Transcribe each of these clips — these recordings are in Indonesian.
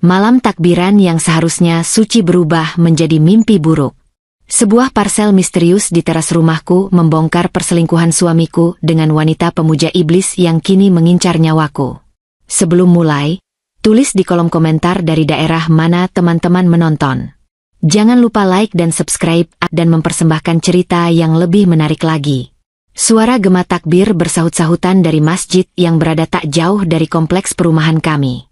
Malam takbiran yang seharusnya suci berubah menjadi mimpi buruk. Sebuah parsel misterius di teras rumahku membongkar perselingkuhan suamiku dengan wanita pemuja iblis yang kini mengincar nyawaku. Sebelum mulai, tulis di kolom komentar dari daerah mana teman-teman menonton. Jangan lupa like dan subscribe dan mempersembahkan cerita yang lebih menarik lagi. Suara gema takbir bersahut-sahutan dari masjid yang berada tak jauh dari kompleks perumahan kami.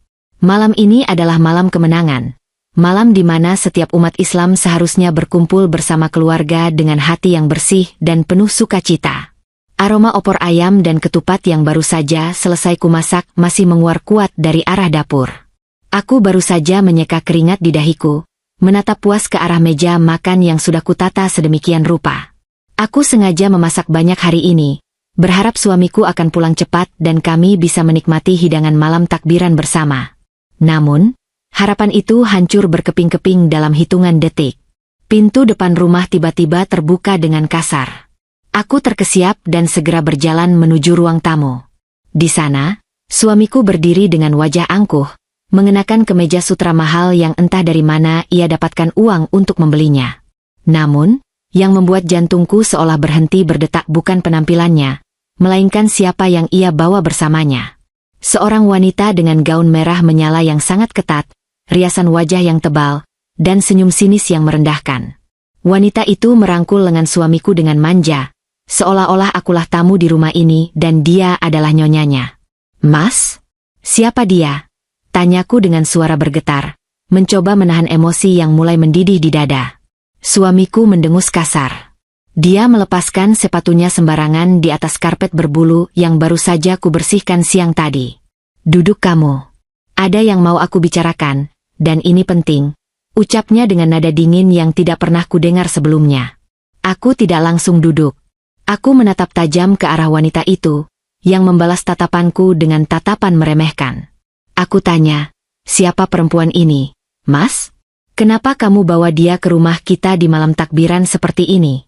Malam ini adalah malam kemenangan. Malam di mana setiap umat Islam seharusnya berkumpul bersama keluarga dengan hati yang bersih dan penuh sukacita. Aroma opor ayam dan ketupat yang baru saja selesai kumasak masih menguar kuat dari arah dapur. Aku baru saja menyeka keringat di dahiku, menatap puas ke arah meja makan yang sudah kutata sedemikian rupa. Aku sengaja memasak banyak hari ini, berharap suamiku akan pulang cepat dan kami bisa menikmati hidangan malam takbiran bersama. Namun, harapan itu hancur berkeping-keping dalam hitungan detik. Pintu depan rumah tiba-tiba terbuka dengan kasar. Aku terkesiap dan segera berjalan menuju ruang tamu. Di sana, suamiku berdiri dengan wajah angkuh, mengenakan kemeja sutra mahal yang entah dari mana ia dapatkan uang untuk membelinya. Namun, yang membuat jantungku seolah berhenti berdetak bukan penampilannya, melainkan siapa yang ia bawa bersamanya. Seorang wanita dengan gaun merah menyala yang sangat ketat, riasan wajah yang tebal, dan senyum sinis yang merendahkan. Wanita itu merangkul lengan suamiku dengan manja, seolah-olah akulah tamu di rumah ini dan dia adalah nyonyanya. "Mas? Siapa dia?" tanyaku dengan suara bergetar, mencoba menahan emosi yang mulai mendidih di dada. Suamiku mendengus kasar. Dia melepaskan sepatunya sembarangan di atas karpet berbulu yang baru saja kubersihkan siang tadi. "Duduk kamu. Ada yang mau aku bicarakan. Dan ini penting," ucapnya dengan nada dingin yang tidak pernah kudengar sebelumnya. Aku tidak langsung duduk. Aku menatap tajam ke arah wanita itu, yang membalas tatapanku dengan tatapan meremehkan. Aku tanya, "Siapa perempuan ini, Mas? Kenapa kamu bawa dia ke rumah kita di malam takbiran seperti ini?"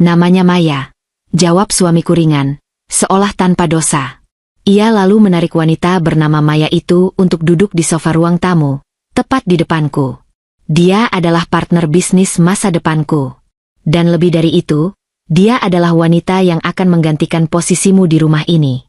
"Namanya Maya," jawab suamiku ringan, seolah tanpa dosa. Ia lalu menarik wanita bernama Maya itu untuk duduk di sofa ruang tamu, tepat di depanku. Dia adalah partner bisnis masa depanku. Dan lebih dari itu, dia adalah wanita yang akan menggantikan posisimu di rumah ini.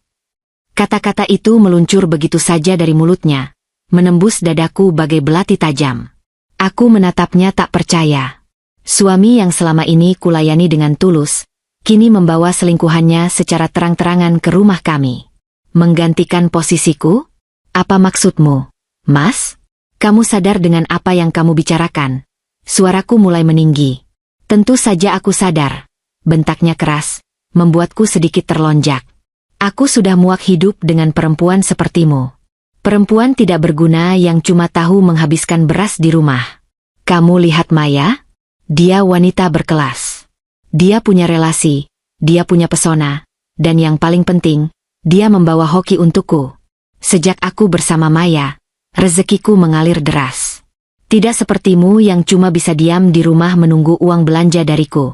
Kata-kata itu meluncur begitu saja dari mulutnya, menembus dadaku bagai belati tajam. Aku menatapnya tak percaya. Suami yang selama ini kulayani dengan tulus, kini membawa selingkuhannya secara terang-terangan ke rumah kami. Menggantikan posisiku? Apa maksudmu, Mas? Kamu sadar dengan apa yang kamu bicarakan? Suaraku mulai meninggi. Tentu saja aku sadar. Bentaknya keras, membuatku sedikit terlonjak. Aku sudah muak hidup dengan perempuan sepertimu. Perempuan tidak berguna yang cuma tahu menghabiskan beras di rumah. Kamu lihat Maya? Dia wanita berkelas. Dia punya relasi, dia punya pesona, dan yang paling penting, dia membawa hoki untukku. Sejak aku bersama Maya, rezekiku mengalir deras. Tidak sepertimu yang cuma bisa diam di rumah menunggu uang belanja dariku.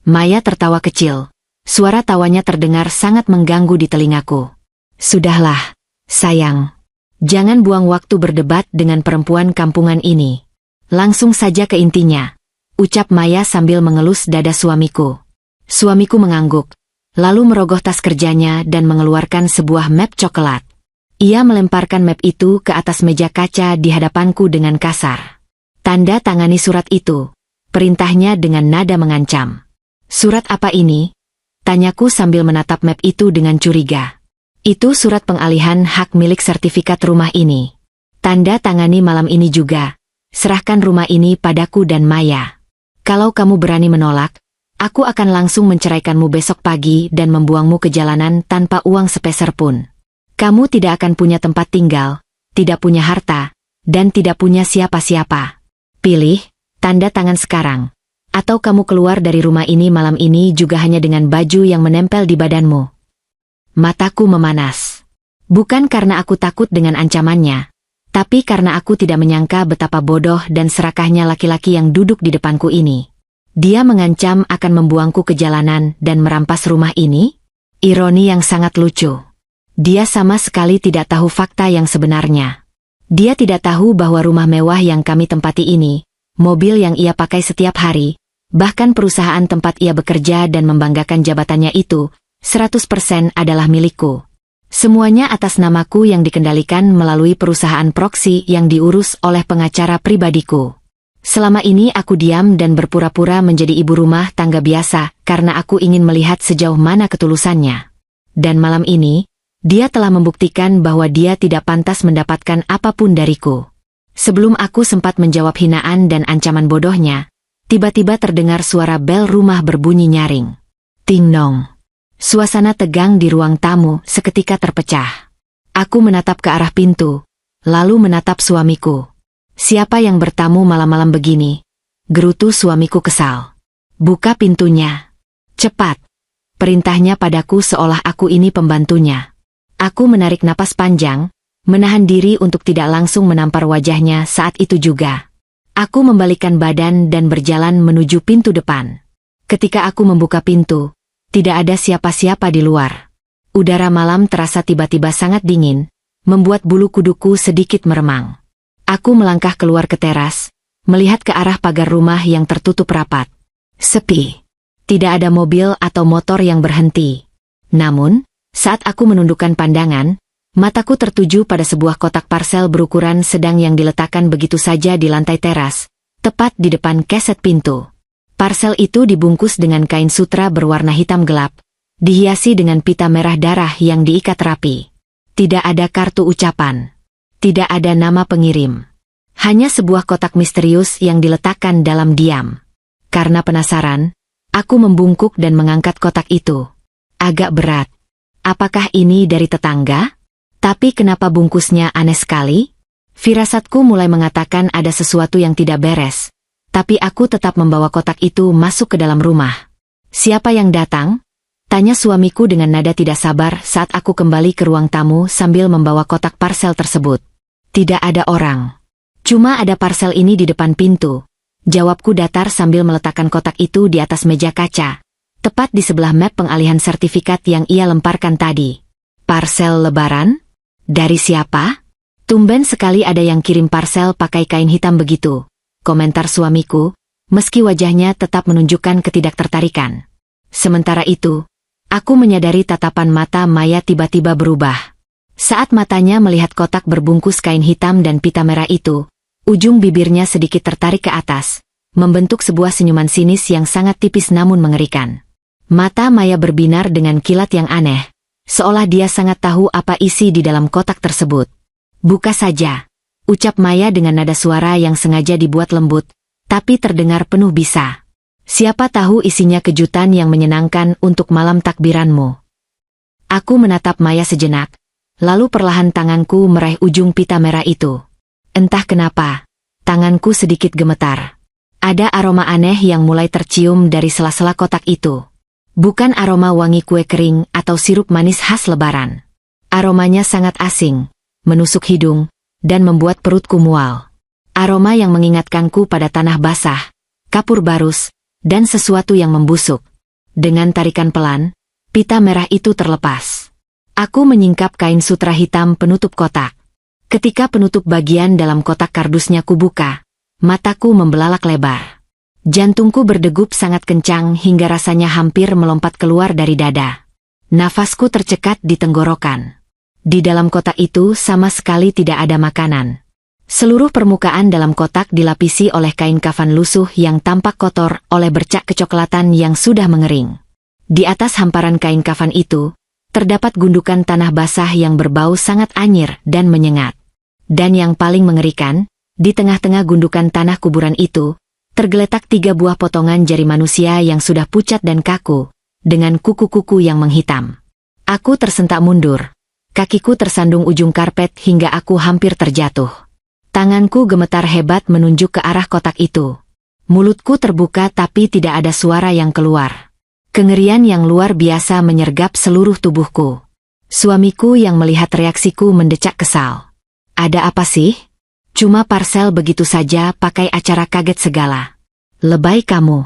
Maya tertawa kecil. Suara tawanya terdengar sangat mengganggu di telingaku. "Sudahlah, sayang. Jangan buang waktu berdebat dengan perempuan kampungan ini. Langsung saja ke intinya," ucap Maya sambil mengelus dada suamiku. Suamiku mengangguk, lalu merogoh tas kerjanya dan mengeluarkan sebuah map coklat. Ia melemparkan map itu ke atas meja kaca di hadapanku dengan kasar. "Tanda tangani surat itu," perintahnya dengan nada mengancam. "Surat apa ini?" tanyaku sambil menatap map itu dengan curiga. "Itu surat pengalihan hak milik sertifikat rumah ini. Tanda tangani malam ini juga. Serahkan rumah ini padaku dan Maya. Kalau kamu berani menolak, aku akan langsung menceraikanmu besok pagi dan membuangmu ke jalanan tanpa uang sepeser pun. Kamu tidak akan punya tempat tinggal, tidak punya harta, dan tidak punya siapa-siapa. Pilih, tanda tangan sekarang. Atau kamu keluar dari rumah ini malam ini juga hanya dengan baju yang menempel di badanmu." Mataku memanas. Bukan karena aku takut dengan ancamannya, tapi karena aku tidak menyangka betapa bodoh dan serakahnya laki-laki yang duduk di depanku ini. Dia mengancam akan membuangku ke jalanan dan merampas rumah ini? Ironi yang sangat lucu. Dia sama sekali tidak tahu fakta yang sebenarnya. Dia tidak tahu bahwa rumah mewah yang kami tempati ini, mobil yang ia pakai setiap hari, bahkan perusahaan tempat ia bekerja dan membanggakan jabatannya itu, 100% adalah milikku. Semuanya atas namaku yang dikendalikan melalui perusahaan proksi yang diurus oleh pengacara pribadiku. Selama ini aku diam dan berpura-pura menjadi ibu rumah tangga biasa karena aku ingin melihat sejauh mana ketulusannya. Dan malam ini, dia telah membuktikan bahwa dia tidak pantas mendapatkan apapun dariku. Sebelum aku sempat menjawab hinaan dan ancaman bodohnya, tiba-tiba terdengar suara bel rumah berbunyi nyaring. Ting nong. Suasana tegang di ruang tamu seketika terpecah. Aku menatap ke arah pintu, lalu menatap suamiku. Siapa yang bertamu malam-malam begini? Gerutu suamiku kesal. Buka pintunya. Cepat. Perintahnya padaku seolah aku ini pembantunya. Aku menarik napas panjang, menahan diri untuk tidak langsung menampar wajahnya saat itu juga. Aku membalikkan badan dan berjalan menuju pintu depan. Ketika aku membuka pintu, tidak ada siapa-siapa di luar. Udara malam terasa tiba-tiba sangat dingin, membuat bulu kuduku sedikit meremang. Aku melangkah keluar ke teras, melihat ke arah pagar rumah yang tertutup rapat. Sepi. Tidak ada mobil atau motor yang berhenti. Namun, saat aku menundukkan pandangan, mataku tertuju pada sebuah kotak parsel berukuran sedang yang diletakkan begitu saja di lantai teras, tepat di depan keset pintu. Parsel itu dibungkus dengan kain sutra berwarna hitam gelap, dihiasi dengan pita merah darah yang diikat rapi. Tidak ada kartu ucapan. Tidak ada nama pengirim. Hanya sebuah kotak misterius yang diletakkan dalam diam. Karena penasaran, aku membungkuk dan mengangkat kotak itu. Agak berat. Apakah ini dari tetangga? Tapi kenapa bungkusnya aneh sekali? Firasatku mulai mengatakan ada sesuatu yang tidak beres. Tapi aku tetap membawa kotak itu masuk ke dalam rumah. Siapa yang datang? Tanya suamiku dengan nada tidak sabar saat aku kembali ke ruang tamu sambil membawa kotak parsel tersebut. Tidak ada orang. Cuma ada parsel ini di depan pintu. Jawabku datar sambil meletakkan kotak itu di atas meja kaca. Tepat di sebelah map pengalihan sertifikat yang ia lemparkan tadi. Parsel lebaran? Dari siapa? Tumben sekali ada yang kirim parsel pakai kain hitam begitu. Komentar suamiku, meski wajahnya tetap menunjukkan ketidaktertarikan. Sementara itu, aku menyadari tatapan mata Maya tiba-tiba berubah. Saat matanya melihat kotak berbungkus kain hitam dan pita merah itu, ujung bibirnya sedikit tertarik ke atas, membentuk sebuah senyuman sinis yang sangat tipis namun mengerikan. Mata Maya berbinar dengan kilat yang aneh, seolah dia sangat tahu apa isi di dalam kotak tersebut. Buka saja. Ucap Maya dengan nada suara yang sengaja dibuat lembut, tapi terdengar penuh bisa. Siapa tahu isinya kejutan yang menyenangkan untuk malam takbiranmu. Aku menatap Maya sejenak, lalu perlahan tanganku meraih ujung pita merah itu. Entah kenapa, tanganku sedikit gemetar. Ada aroma aneh yang mulai tercium dari sela-sela kotak itu. Bukan aroma wangi kue kering atau sirup manis khas lebaran. Aromanya sangat asing, menusuk hidung, dan membuat perutku mual. Aroma yang mengingatkanku pada tanah basah, kapur barus, dan sesuatu yang membusuk. Dengan tarikan pelan, pita merah itu terlepas. Aku menyingkap kain sutra hitam penutup kotak. Ketika penutup bagian dalam kotak kardusnya kubuka, mataku membelalak lebar. Jantungku berdegup sangat kencang hingga rasanya hampir melompat keluar dari dada. Nafasku tercekat di tenggorokan. Di dalam kotak itu sama sekali tidak ada makanan. Seluruh permukaan dalam kotak dilapisi oleh kain kafan lusuh yang tampak kotor oleh bercak kecoklatan yang sudah mengering. Di atas hamparan kain kafan itu, terdapat gundukan tanah basah yang berbau sangat anyir dan menyengat. Dan yang paling mengerikan, di tengah-tengah gundukan tanah kuburan itu, tergeletak 3 buah potongan jari manusia yang sudah pucat dan kaku, dengan kuku-kuku yang menghitam. Aku tersentak mundur. Kakiku tersandung ujung karpet hingga aku hampir terjatuh. Tanganku gemetar hebat menunjuk ke arah kotak itu. Mulutku terbuka tapi tidak ada suara yang keluar. Kengerian yang luar biasa menyergap seluruh tubuhku. Suamiku yang melihat reaksiku mendecak kesal. Ada apa sih? Cuma parsel begitu saja pakai acara kaget segala. Lebay kamu.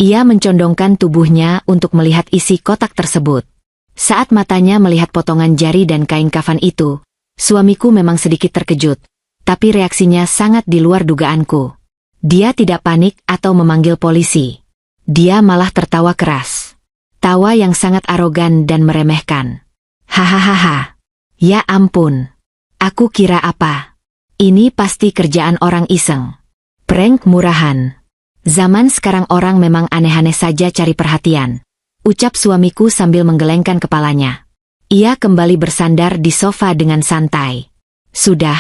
Ia mencondongkan tubuhnya untuk melihat isi kotak tersebut. Saat matanya melihat potongan jari dan kain kafan itu, Suamiku memang sedikit terkejut, tapi reaksinya sangat di luar dugaanku. Dia tidak panik atau memanggil polisi. Dia malah tertawa keras. Tawa yang sangat arogan dan meremehkan. Hahaha. Ya ampun. Aku kira apa? Ini pasti kerjaan orang iseng. Prank murahan. Zaman sekarang orang memang aneh-aneh saja cari perhatian. Ucap suamiku sambil menggelengkan kepalanya. Ia kembali bersandar di sofa dengan santai. Sudah,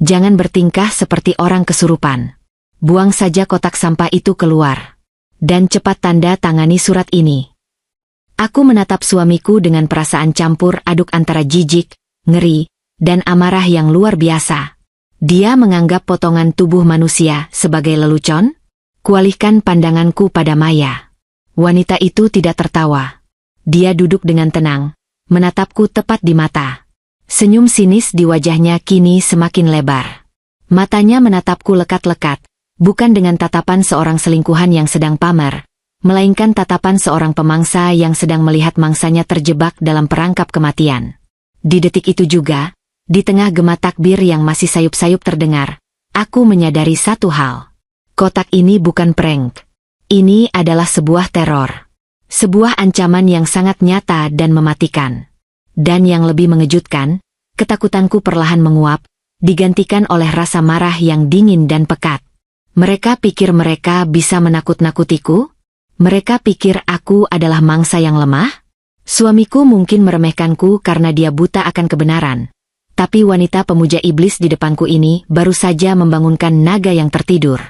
jangan bertingkah seperti orang kesurupan. Buang saja kotak sampah itu keluar. Dan cepat tanda tangani surat ini. Aku menatap suamiku dengan perasaan campur aduk antara jijik, ngeri, dan amarah yang luar biasa. Dia menganggap potongan tubuh manusia sebagai lelucon? Kualihkan pandanganku pada Maya. Wanita itu tidak tertawa. Dia duduk dengan tenang, menatapku tepat di mata. Senyum sinis di wajahnya kini semakin lebar. Matanya menatapku lekat-lekat, bukan dengan tatapan seorang selingkuhan yang sedang pamer, melainkan tatapan seorang pemangsa yang sedang melihat mangsanya terjebak dalam perangkap kematian. Di detik itu juga, di tengah gema takbir yang masih sayup-sayup terdengar, aku menyadari satu hal. Kotak ini bukan prank. Ini adalah sebuah teror. Sebuah ancaman yang sangat nyata dan mematikan. Dan yang lebih mengejutkan, ketakutanku perlahan menguap, digantikan oleh rasa marah yang dingin dan pekat. Mereka pikir mereka bisa menakut-nakutiku? Mereka pikir aku adalah mangsa yang lemah? Suamiku mungkin meremehkanku karena dia buta akan kebenaran. Tapi wanita pemuja iblis di depanku ini baru saja membangunkan naga yang tertidur.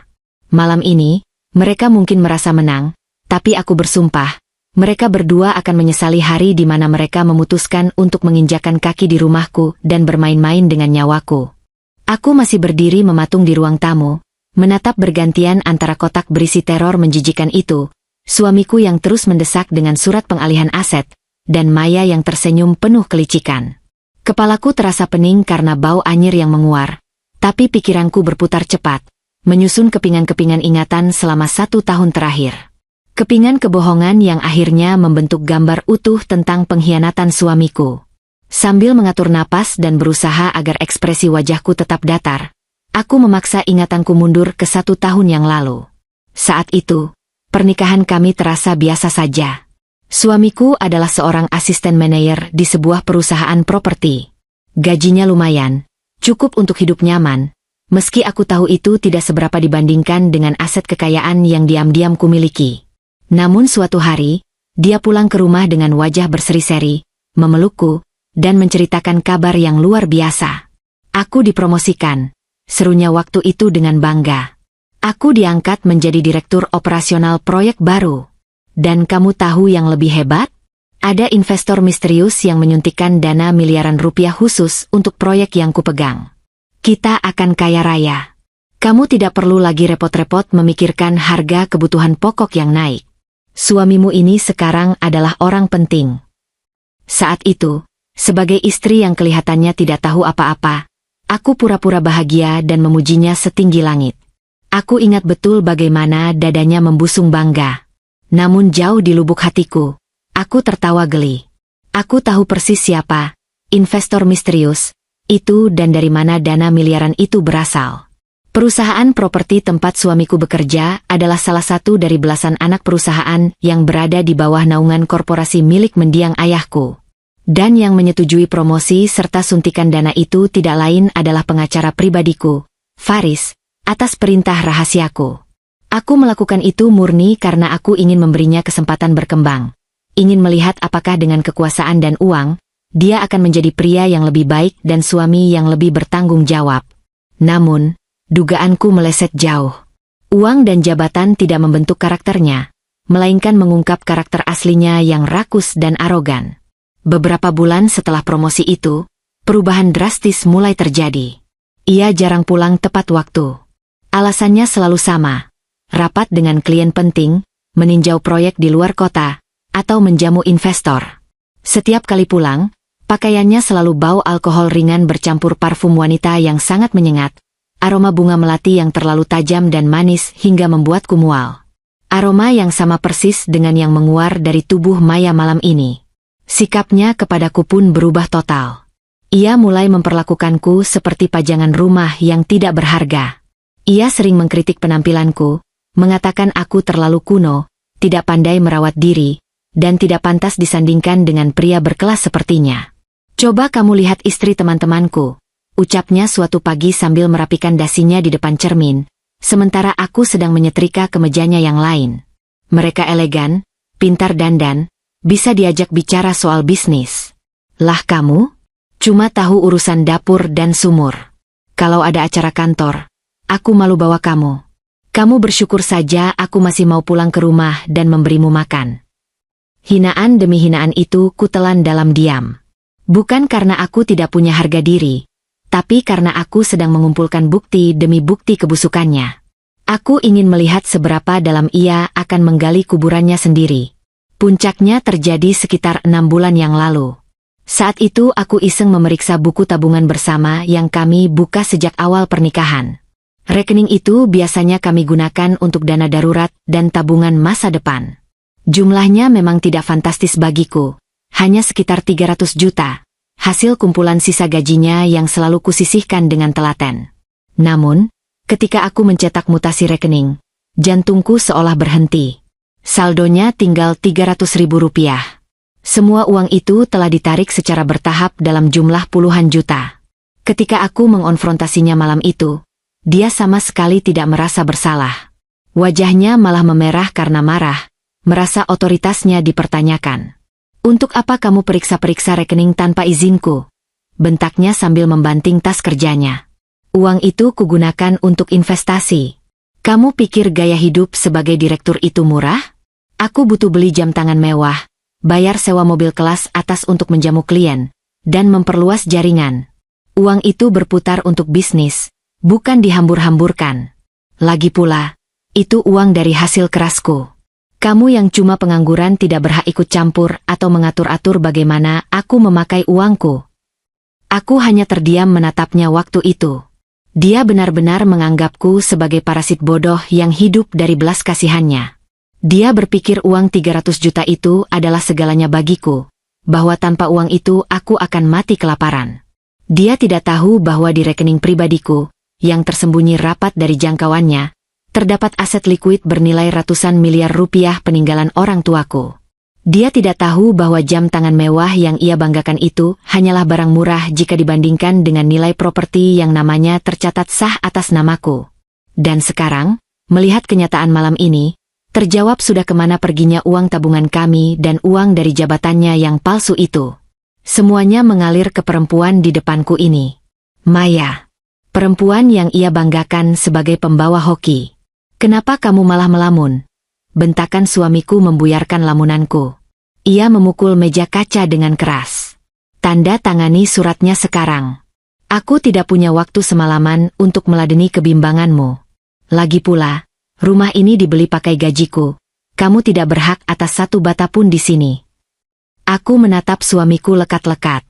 Malam ini, mereka mungkin merasa menang, tapi aku bersumpah, mereka berdua akan menyesali hari di mana mereka memutuskan untuk menginjakan kaki di rumahku dan bermain-main dengan nyawaku. Aku masih berdiri mematung di ruang tamu, menatap bergantian antara kotak berisi teror menjijikan itu, suamiku yang terus mendesak dengan surat pengalihan aset, dan Maya yang tersenyum penuh kelicikan. Kepalaku terasa pening karena bau anyir yang menguar, tapi pikiranku berputar cepat, menyusun kepingan-kepingan ingatan selama 1 tahun terakhir. Kepingan kebohongan yang akhirnya membentuk gambar utuh tentang pengkhianatan suamiku. Sambil mengatur napas dan berusaha agar ekspresi wajahku tetap datar, aku memaksa ingatanku mundur ke 1 tahun yang lalu. Saat itu, pernikahan kami terasa biasa saja. Suamiku adalah seorang asisten manajer di sebuah perusahaan properti. Gajinya lumayan, cukup untuk hidup nyaman, meski aku tahu itu tidak seberapa dibandingkan dengan aset kekayaan yang diam-diam kumiliki. Namun suatu hari, dia pulang ke rumah dengan wajah berseri-seri, memelukku, dan menceritakan kabar yang luar biasa. Aku dipromosikan, serunya waktu itu dengan bangga. Aku diangkat menjadi direktur operasional proyek baru. Dan kamu tahu yang lebih hebat? Ada investor misterius yang menyuntikkan dana miliaran rupiah khusus untuk proyek yang kupegang. Kita akan kaya raya. Kamu tidak perlu lagi repot-repot memikirkan harga kebutuhan pokok yang naik. Suamimu ini sekarang adalah orang penting. Saat itu, sebagai istri yang kelihatannya tidak tahu apa-apa, aku pura-pura bahagia dan memujinya setinggi langit. Aku ingat betul bagaimana dadanya membusung bangga. Namun jauh di lubuk hatiku, aku tertawa geli. Aku tahu persis siapa investor misterius itu dan dari mana dana miliaran itu berasal. Perusahaan properti tempat suamiku bekerja adalah salah satu dari belasan anak perusahaan yang berada di bawah naungan korporasi milik mendiang ayahku. Dan yang menyetujui promosi serta suntikan dana itu tidak lain adalah pengacara pribadiku, Faris, atas perintah rahasiaku. Aku melakukan itu murni karena aku ingin memberinya kesempatan berkembang. Ingin melihat apakah dengan kekuasaan dan uang, dia akan menjadi pria yang lebih baik dan suami yang lebih bertanggung jawab. Namun, dugaanku meleset jauh. Uang dan jabatan tidak membentuk karakternya, melainkan mengungkap karakter aslinya yang rakus dan arogan. Beberapa bulan setelah promosi itu, perubahan drastis mulai terjadi. Ia jarang pulang tepat waktu. Alasannya selalu sama. Rapat dengan klien penting, meninjau proyek di luar kota, atau menjamu investor. Setiap kali pulang, pakaiannya selalu bau alkohol ringan bercampur parfum wanita yang sangat menyengat, aroma bunga melati yang terlalu tajam dan manis hingga membuatku mual. Aroma yang sama persis dengan yang menguar dari tubuh Maya malam ini. Sikapnya kepadaku pun berubah total. Ia mulai memperlakukanku seperti pajangan rumah yang tidak berharga. Ia sering mengkritik penampilanku, mengatakan aku terlalu kuno, tidak pandai merawat diri, dan tidak pantas disandingkan dengan pria berkelas sepertinya. Coba kamu lihat istri teman-temanku, ucapnya suatu pagi sambil merapikan dasinya di depan cermin, sementara aku sedang menyetrika kemejanya yang lain. Mereka elegan, pintar dandan, bisa diajak bicara soal bisnis. Lah kamu? Cuma tahu urusan dapur dan sumur. Kalau ada acara kantor, aku malu bawa kamu. Kamu bersyukur saja aku masih mau pulang ke rumah dan memberimu makan. Hinaan demi hinaan itu kutelan dalam diam. Bukan karena aku tidak punya harga diri, tapi karena aku sedang mengumpulkan bukti demi bukti kebusukannya. Aku ingin melihat seberapa dalam ia akan menggali kuburannya sendiri. Puncaknya terjadi sekitar 6 bulan yang lalu. Saat itu aku iseng memeriksa buku tabungan bersama yang kami buka sejak awal pernikahan. Rekening itu biasanya kami gunakan untuk dana darurat dan tabungan masa depan. Jumlahnya memang tidak fantastis bagiku, hanya sekitar 300 juta, hasil kumpulan sisa gajinya yang selalu kusisihkan dengan telaten. Namun, ketika aku mencetak mutasi rekening, jantungku seolah berhenti. Saldonya tinggal 300 ribu rupiah. Semua uang itu telah ditarik secara bertahap dalam jumlah puluhan juta. Ketika aku mengonfrontasinya malam itu, dia sama sekali tidak merasa bersalah. Wajahnya malah memerah karena marah, merasa otoritasnya dipertanyakan. Untuk apa kamu periksa-periksa rekening tanpa izinku? Bentaknya sambil membanting tas kerjanya. Uang itu kugunakan untuk investasi. Kamu pikir gaya hidup sebagai direktur itu murah? Aku butuh beli jam tangan mewah, bayar sewa mobil kelas atas untuk menjamu klien, dan memperluas jaringan. Uang itu berputar untuk bisnis, bukan dihambur-hamburkan. Lagi pula, itu uang dari hasil kerasku. Kamu yang cuma pengangguran tidak berhak ikut campur atau mengatur-atur bagaimana aku memakai uangku. Aku hanya terdiam menatapnya waktu itu. Dia benar-benar menganggapku sebagai parasit bodoh yang hidup dari belas kasihannya. Dia berpikir uang 300 juta itu adalah segalanya bagiku, bahwa tanpa uang itu aku akan mati kelaparan. Dia tidak tahu bahwa di rekening pribadiku, yang tersembunyi rapat dari jangkauannya, terdapat aset likuid bernilai ratusan miliar rupiah peninggalan orang tuaku. Dia tidak tahu bahwa jam tangan mewah yang ia banggakan itu hanyalah barang murah jika dibandingkan dengan nilai properti yang namanya tercatat sah atas namaku. Dan sekarang, melihat kenyataan malam ini, terjawab sudah kemana perginya uang tabungan kami dan uang dari jabatannya yang palsu itu. Semuanya mengalir ke perempuan di depanku ini. Maya. Perempuan yang ia banggakan sebagai pembawa hoki. Kenapa kamu malah melamun? Bentakan suamiku membuyarkan lamunanku. Ia memukul meja kaca dengan keras. Tanda tangani suratnya sekarang. Aku tidak punya waktu semalaman untuk meladeni kebimbanganmu. Lagi pula, rumah ini dibeli pakai gajiku. Kamu tidak berhak atas satu bata pun di sini. Aku menatap suamiku lekat-lekat.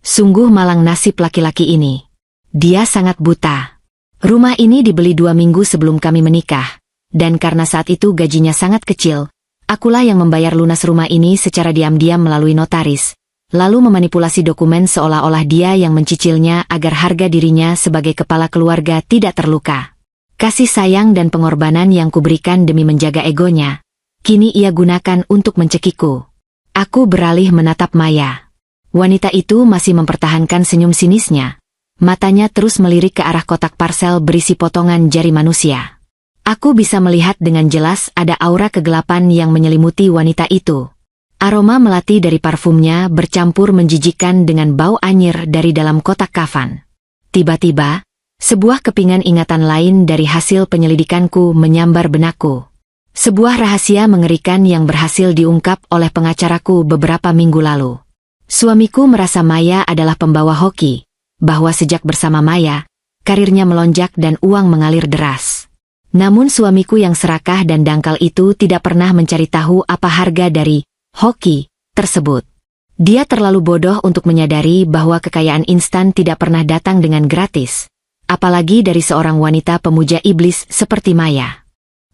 Sungguh malang nasib laki-laki ini. Dia sangat buta. Rumah ini dibeli 2 minggu sebelum kami menikah, dan karena saat itu gajinya sangat kecil, akulah yang membayar lunas rumah ini secara diam-diam melalui notaris, lalu memanipulasi dokumen seolah-olah dia yang mencicilnya agar harga dirinya sebagai kepala keluarga tidak terluka. Kasih sayang dan pengorbanan yang kuberikan demi menjaga egonya, kini ia gunakan untuk mencekikku. Aku beralih menatap Maya. Wanita itu masih mempertahankan senyum sinisnya. Matanya terus melirik ke arah kotak parsel berisi potongan jari manusia. Aku bisa melihat dengan jelas ada aura kegelapan yang menyelimuti wanita itu. Aroma melati dari parfumnya bercampur menjijikkan dengan bau anyir dari dalam kotak kafan. Tiba-tiba, sebuah kepingan ingatan lain dari hasil penyelidikanku menyambar benakku. Sebuah rahasia mengerikan yang berhasil diungkap oleh pengacaraku beberapa minggu lalu. Suamiku merasa Maya adalah pembawa hoki, bahwa sejak bersama Maya, karirnya melonjak dan uang mengalir deras. Namun suamiku yang serakah dan dangkal itu tidak pernah mencari tahu apa harga dari hoki tersebut. Dia terlalu bodoh untuk menyadari bahwa kekayaan instan tidak pernah datang dengan gratis, apalagi dari seorang wanita pemuja iblis seperti Maya.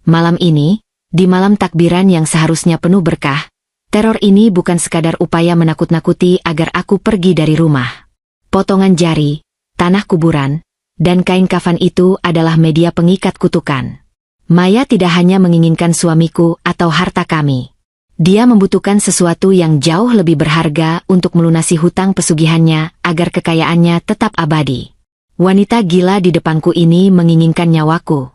Malam ini, di malam takbiran yang seharusnya penuh berkah, teror ini bukan sekadar upaya menakut-nakuti agar aku pergi dari rumah. potongan jari, tanah kuburan, dan kain kafan itu adalah media pengikat kutukan. Maya tidak hanya menginginkan suamiku atau harta kami. Dia membutuhkan sesuatu yang jauh lebih berharga untuk melunasi hutang pesugihannya agar kekayaannya tetap abadi. Wanita gila di depanku ini menginginkan nyawaku.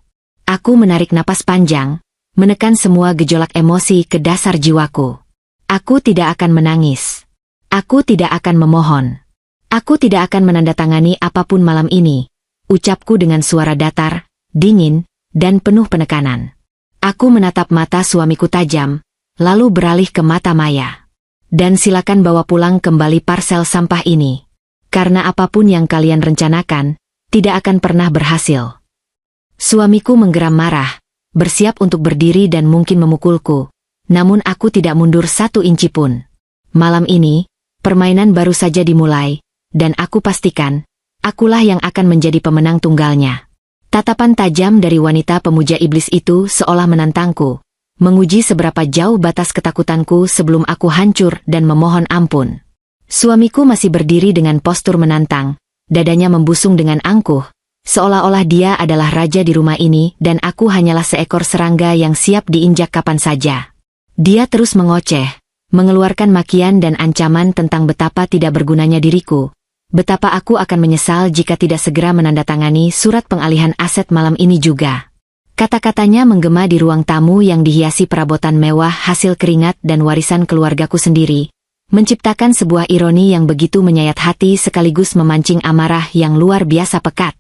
Aku menarik napas panjang, menekan semua gejolak emosi ke dasar jiwaku. Aku tidak akan menangis. Aku tidak akan memohon. Aku tidak akan menandatangani apapun malam ini, ucapku dengan suara datar, dingin, dan penuh penekanan. Aku menatap mata suamiku tajam, lalu beralih ke mata Maya. Dan silakan bawa pulang kembali parsel sampah ini. Karena apapun yang kalian rencanakan, tidak akan pernah berhasil. Suamiku menggeram marah, bersiap untuk berdiri dan mungkin memukulku. Namun aku tidak mundur 1 inci pun. Malam ini, permainan baru saja dimulai, dan aku pastikan, akulah yang akan menjadi pemenang tunggalnya. Tatapan tajam dari wanita pemuja iblis itu seolah menantangku, menguji seberapa jauh batas ketakutanku sebelum aku hancur dan memohon ampun. Suamiku masih berdiri dengan postur menantang, dadanya membusung dengan angkuh, seolah-olah dia adalah raja di rumah ini dan aku hanyalah seekor serangga yang siap diinjak kapan saja. Dia terus mengoceh, mengeluarkan makian dan ancaman tentang betapa tidak bergunanya diriku. Betapa aku akan menyesal jika tidak segera menandatangani surat pengalihan aset malam ini juga. Kata-katanya menggema di ruang tamu yang dihiasi perabotan mewah hasil keringat dan warisan keluargaku sendiri, menciptakan sebuah ironi yang begitu menyayat hati sekaligus memancing amarah yang luar biasa pekat.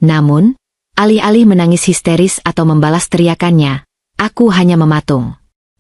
Namun, alih-alih menangis histeris atau membalas teriakannya, aku hanya mematung.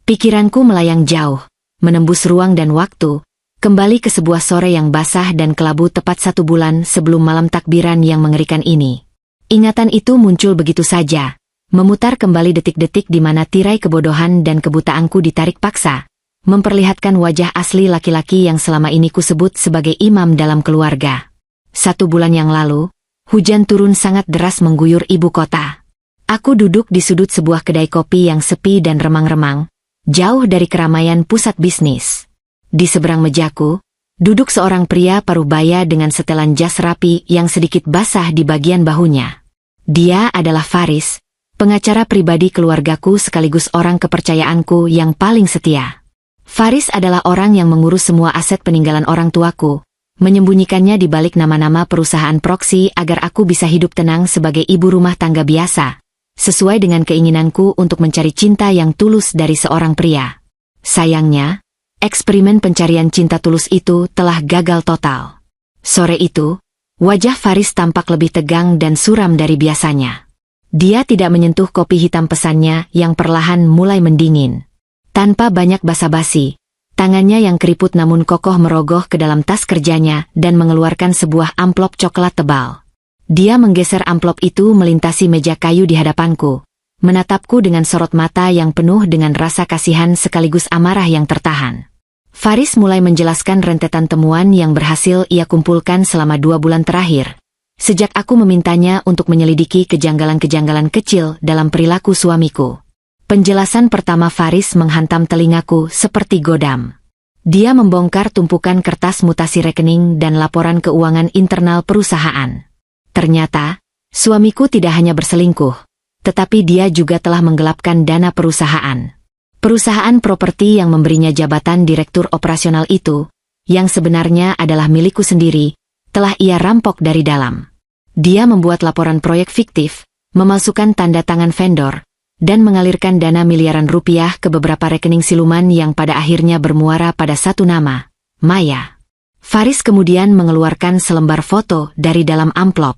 Pikiranku melayang jauh, menembus ruang dan waktu, kembali ke sebuah sore yang basah dan kelabu tepat 1 bulan sebelum malam takbiran yang mengerikan ini. Ingatan itu muncul begitu saja, memutar kembali detik-detik di mana tirai kebodohan dan kebutaanku ditarik paksa, memperlihatkan wajah asli laki-laki yang selama ini kusebut sebagai imam dalam keluarga. 1 bulan yang lalu, hujan turun sangat deras mengguyur ibu kota. Aku duduk di sudut sebuah kedai kopi yang sepi dan remang-remang, jauh dari keramaian pusat bisnis. Di seberang mejaku, duduk seorang pria parubaya dengan setelan jas rapi yang sedikit basah di bagian bahunya. Dia adalah Faris, pengacara pribadi keluargaku sekaligus orang kepercayaanku yang paling setia. Faris adalah orang yang mengurus semua aset peninggalan orang tuaku, menyembunyikannya di balik nama-nama perusahaan proksi agar aku bisa hidup tenang sebagai ibu rumah tangga biasa, sesuai dengan keinginanku untuk mencari cinta yang tulus dari seorang pria. Sayangnya, eksperimen pencarian cinta tulus itu telah gagal total. Sore itu, wajah Faris tampak lebih tegang dan suram dari biasanya. Dia tidak menyentuh kopi hitam pesannya yang perlahan mulai mendingin. Tanpa banyak basa-basi, tangannya yang keriput namun kokoh merogoh ke dalam tas kerjanya dan mengeluarkan sebuah amplop coklat tebal. Dia menggeser amplop itu melintasi meja kayu di hadapanku, menatapku dengan sorot mata yang penuh dengan rasa kasihan sekaligus amarah yang tertahan. Faris mulai menjelaskan rentetan temuan yang berhasil ia kumpulkan selama 2 bulan terakhir, sejak aku memintanya untuk menyelidiki kejanggalan-kejanggalan kecil dalam perilaku suamiku. Penjelasan pertama Faris menghantam telingaku seperti godam. Dia membongkar tumpukan kertas mutasi rekening dan laporan keuangan internal perusahaan. Ternyata, suamiku tidak hanya berselingkuh, tetapi dia juga telah menggelapkan dana perusahaan. Perusahaan properti yang memberinya jabatan direktur operasional itu, yang sebenarnya adalah milikku sendiri, telah ia rampok dari dalam. Dia membuat laporan proyek fiktif, memalsukan tanda tangan vendor, dan mengalirkan dana miliaran rupiah ke beberapa rekening siluman yang pada akhirnya bermuara pada 1 nama, Maya. Faris kemudian mengeluarkan selembar foto dari dalam amplop.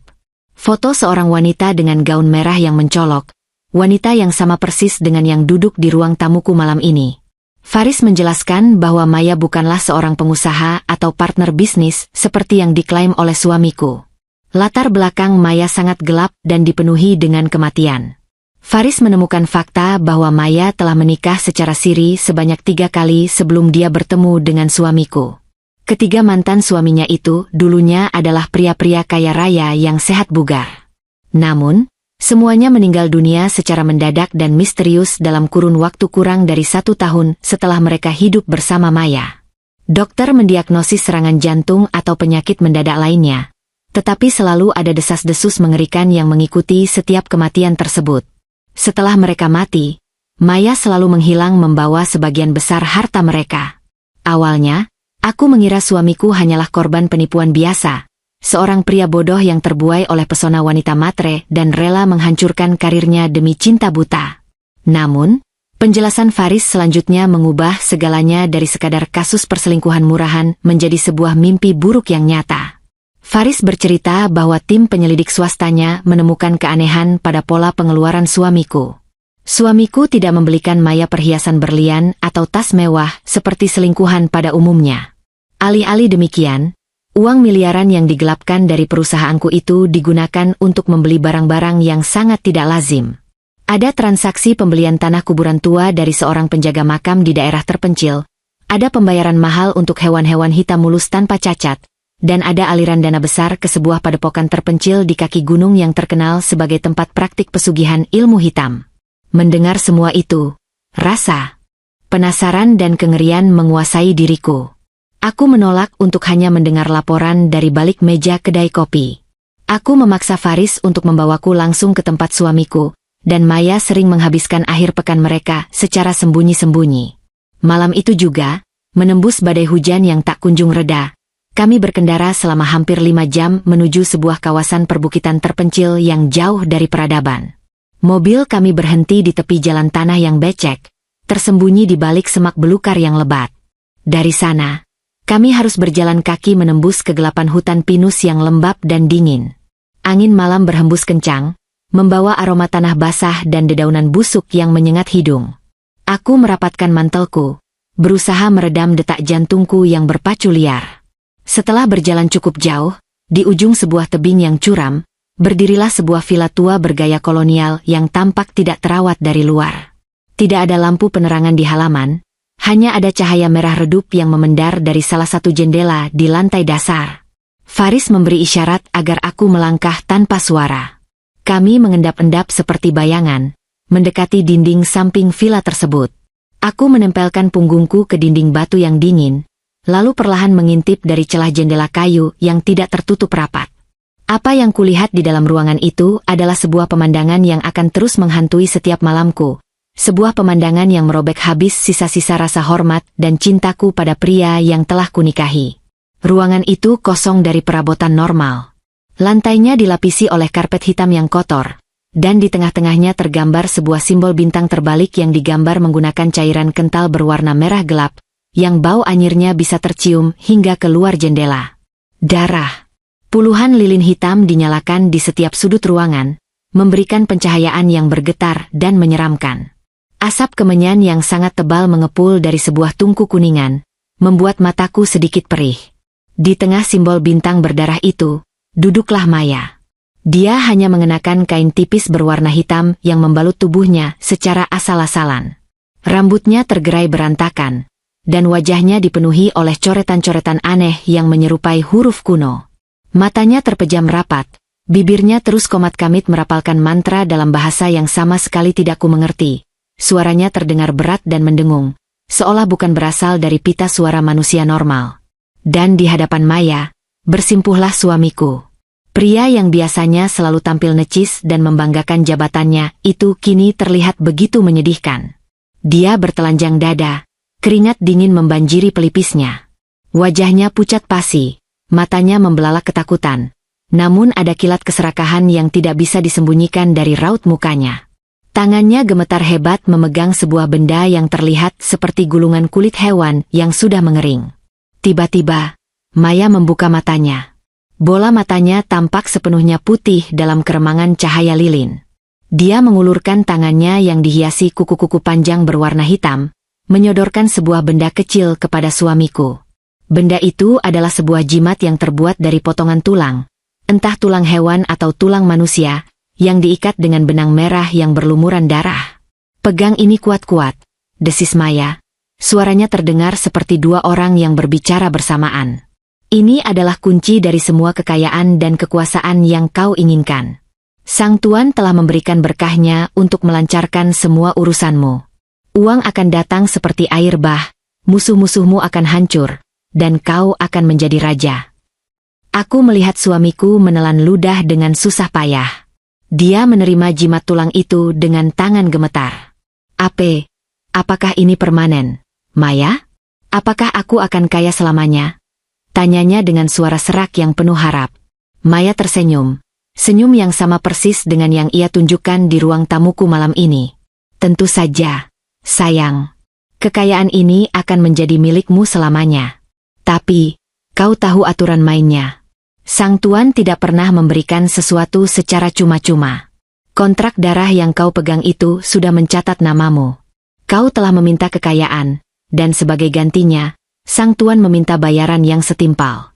Foto seorang wanita dengan gaun merah yang mencolok, wanita yang sama persis dengan yang duduk di ruang tamuku malam ini. Faris menjelaskan bahwa Maya bukanlah seorang pengusaha atau partner bisnis seperti yang diklaim oleh suamiku. Latar belakang Maya sangat gelap dan dipenuhi dengan kematian. Faris menemukan fakta bahwa Maya telah menikah secara siri sebanyak 3 kali sebelum dia bertemu dengan suamiku. Ketiga mantan suaminya itu dulunya adalah pria-pria kaya raya yang sehat bugar. Namun, semuanya meninggal dunia secara mendadak dan misterius dalam kurun waktu kurang dari 1 tahun setelah mereka hidup bersama Maya. Dokter mendiagnosis serangan jantung atau penyakit mendadak lainnya. Tetapi selalu ada desas-desus mengerikan yang mengikuti setiap kematian tersebut. Setelah mereka mati, Maya selalu menghilang membawa sebagian besar harta mereka. Awalnya, aku mengira suamiku hanyalah korban penipuan biasa, seorang pria bodoh yang terbuai oleh pesona wanita matre dan rela menghancurkan karirnya demi cinta buta. Namun, penjelasan Faris selanjutnya mengubah segalanya dari sekadar kasus perselingkuhan murahan menjadi sebuah mimpi buruk yang nyata. Faris bercerita bahwa tim penyelidik swastanya menemukan keanehan pada pola pengeluaran suamiku. Suamiku tidak membelikan Maya perhiasan berlian atau tas mewah seperti selingkuhan pada umumnya. Alih-alih demikian, uang miliaran yang digelapkan dari perusahaanku itu digunakan untuk membeli barang-barang yang sangat tidak lazim. Ada transaksi pembelian tanah kuburan tua dari seorang penjaga makam di daerah terpencil, ada pembayaran mahal untuk hewan-hewan hitam mulus tanpa cacat, dan ada aliran dana besar ke sebuah padepokan terpencil di kaki gunung yang terkenal sebagai tempat praktik pesugihan ilmu hitam. Mendengar semua itu, rasa penasaran dan kengerian menguasai diriku. Aku menolak untuk hanya mendengar laporan dari balik meja kedai kopi. Aku memaksa Faris untuk membawaku langsung ke tempat suamiku, dan Maya sering menghabiskan akhir pekan mereka secara sembunyi-sembunyi. Malam itu juga, menembus badai hujan yang tak kunjung reda, kami berkendara selama hampir 5 jam menuju sebuah kawasan perbukitan terpencil yang jauh dari peradaban. Mobil kami berhenti di tepi jalan tanah yang becek, tersembunyi di balik semak belukar yang lebat. Dari sana, kami harus berjalan kaki menembus kegelapan hutan pinus yang lembab dan dingin. Angin malam berhembus kencang, membawa aroma tanah basah dan dedaunan busuk yang menyengat hidung. Aku merapatkan mantelku, berusaha meredam detak jantungku yang berpacu liar. Setelah berjalan cukup jauh, di ujung sebuah tebing yang curam, berdirilah sebuah villa tua bergaya kolonial yang tampak tidak terawat dari luar. Tidak ada lampu penerangan di halaman, hanya ada cahaya merah redup yang memendar dari salah satu jendela di lantai dasar. Faris memberi isyarat agar aku melangkah tanpa suara. Kami mengendap-endap seperti bayangan, mendekati dinding samping villa tersebut. Aku menempelkan punggungku ke dinding batu yang dingin, lalu perlahan mengintip dari celah jendela kayu yang tidak tertutup rapat. Apa yang kulihat di dalam ruangan itu adalah sebuah pemandangan yang akan terus menghantui setiap malamku. Sebuah pemandangan yang merobek habis sisa-sisa rasa hormat dan cintaku pada pria yang telah kunikahi. Ruangan itu kosong dari perabotan normal. Lantainya dilapisi oleh karpet hitam yang kotor, dan di tengah-tengahnya tergambar sebuah simbol bintang terbalik yang digambar menggunakan cairan kental berwarna merah gelap, yang bau anyirnya bisa tercium hingga keluar jendela. Darah. Puluhan lilin hitam dinyalakan di setiap sudut ruangan, memberikan pencahayaan yang bergetar dan menyeramkan. Asap kemenyan yang sangat tebal mengepul dari sebuah tungku kuningan, membuat mataku sedikit perih. Di tengah simbol bintang berdarah itu, duduklah Maya. Dia hanya mengenakan kain tipis berwarna hitam yang membalut tubuhnya secara asal-asalan. Rambutnya tergerai berantakan, dan wajahnya dipenuhi oleh coretan-coretan aneh yang menyerupai huruf kuno. Matanya terpejam rapat, bibirnya terus komat-kamit merapalkan mantra dalam bahasa yang sama sekali tidak ku mengerti. Suaranya terdengar berat dan mendengung, seolah bukan berasal dari pita suara manusia normal. Dan di hadapan Maya, bersimpuhlah suamiku. Pria yang biasanya selalu tampil necis dan membanggakan jabatannya, itu kini terlihat begitu menyedihkan. Dia bertelanjang dada, keringat dingin membanjiri pelipisnya. Wajahnya pucat pasi, matanya membelalak ketakutan. Namun ada kilat keserakahan yang tidak bisa disembunyikan dari raut mukanya. Tangannya gemetar hebat memegang sebuah benda yang terlihat seperti gulungan kulit hewan yang sudah mengering. Tiba-tiba, Maya membuka matanya. Bola matanya tampak sepenuhnya putih dalam keremangan cahaya lilin. Dia mengulurkan tangannya yang dihiasi kuku-kuku panjang berwarna hitam, menyodorkan sebuah benda kecil kepada suamiku. Benda itu adalah sebuah jimat yang terbuat dari potongan tulang, entah tulang hewan atau tulang manusia, yang diikat dengan benang merah yang berlumuran darah. Pegang ini kuat-kuat, desis Maya. Suaranya terdengar seperti dua orang yang berbicara bersamaan. Ini adalah kunci dari semua kekayaan dan kekuasaan yang kau inginkan. Sang Tuan telah memberikan berkahnya untuk melancarkan semua urusanmu. Uang akan datang seperti air bah, musuh-musuhmu akan hancur, dan kau akan menjadi raja. Aku melihat suamiku menelan ludah dengan susah payah. Dia menerima jimat tulang itu dengan tangan gemetar. Apakah ini permanen, Maya? Apakah aku akan kaya selamanya? Tanyanya dengan suara serak yang penuh harap. Maya tersenyum. Senyum yang sama persis dengan yang ia tunjukkan di ruang tamuku malam ini. Tentu saja, sayang. Kekayaan ini akan menjadi milikmu selamanya. Tapi, kau tahu aturan mainnya. Sang Tuan tidak pernah memberikan sesuatu secara cuma-cuma. Kontrak darah yang kau pegang itu sudah mencatat namamu. Kau telah meminta kekayaan, dan sebagai gantinya, Sang Tuan meminta bayaran yang setimpal.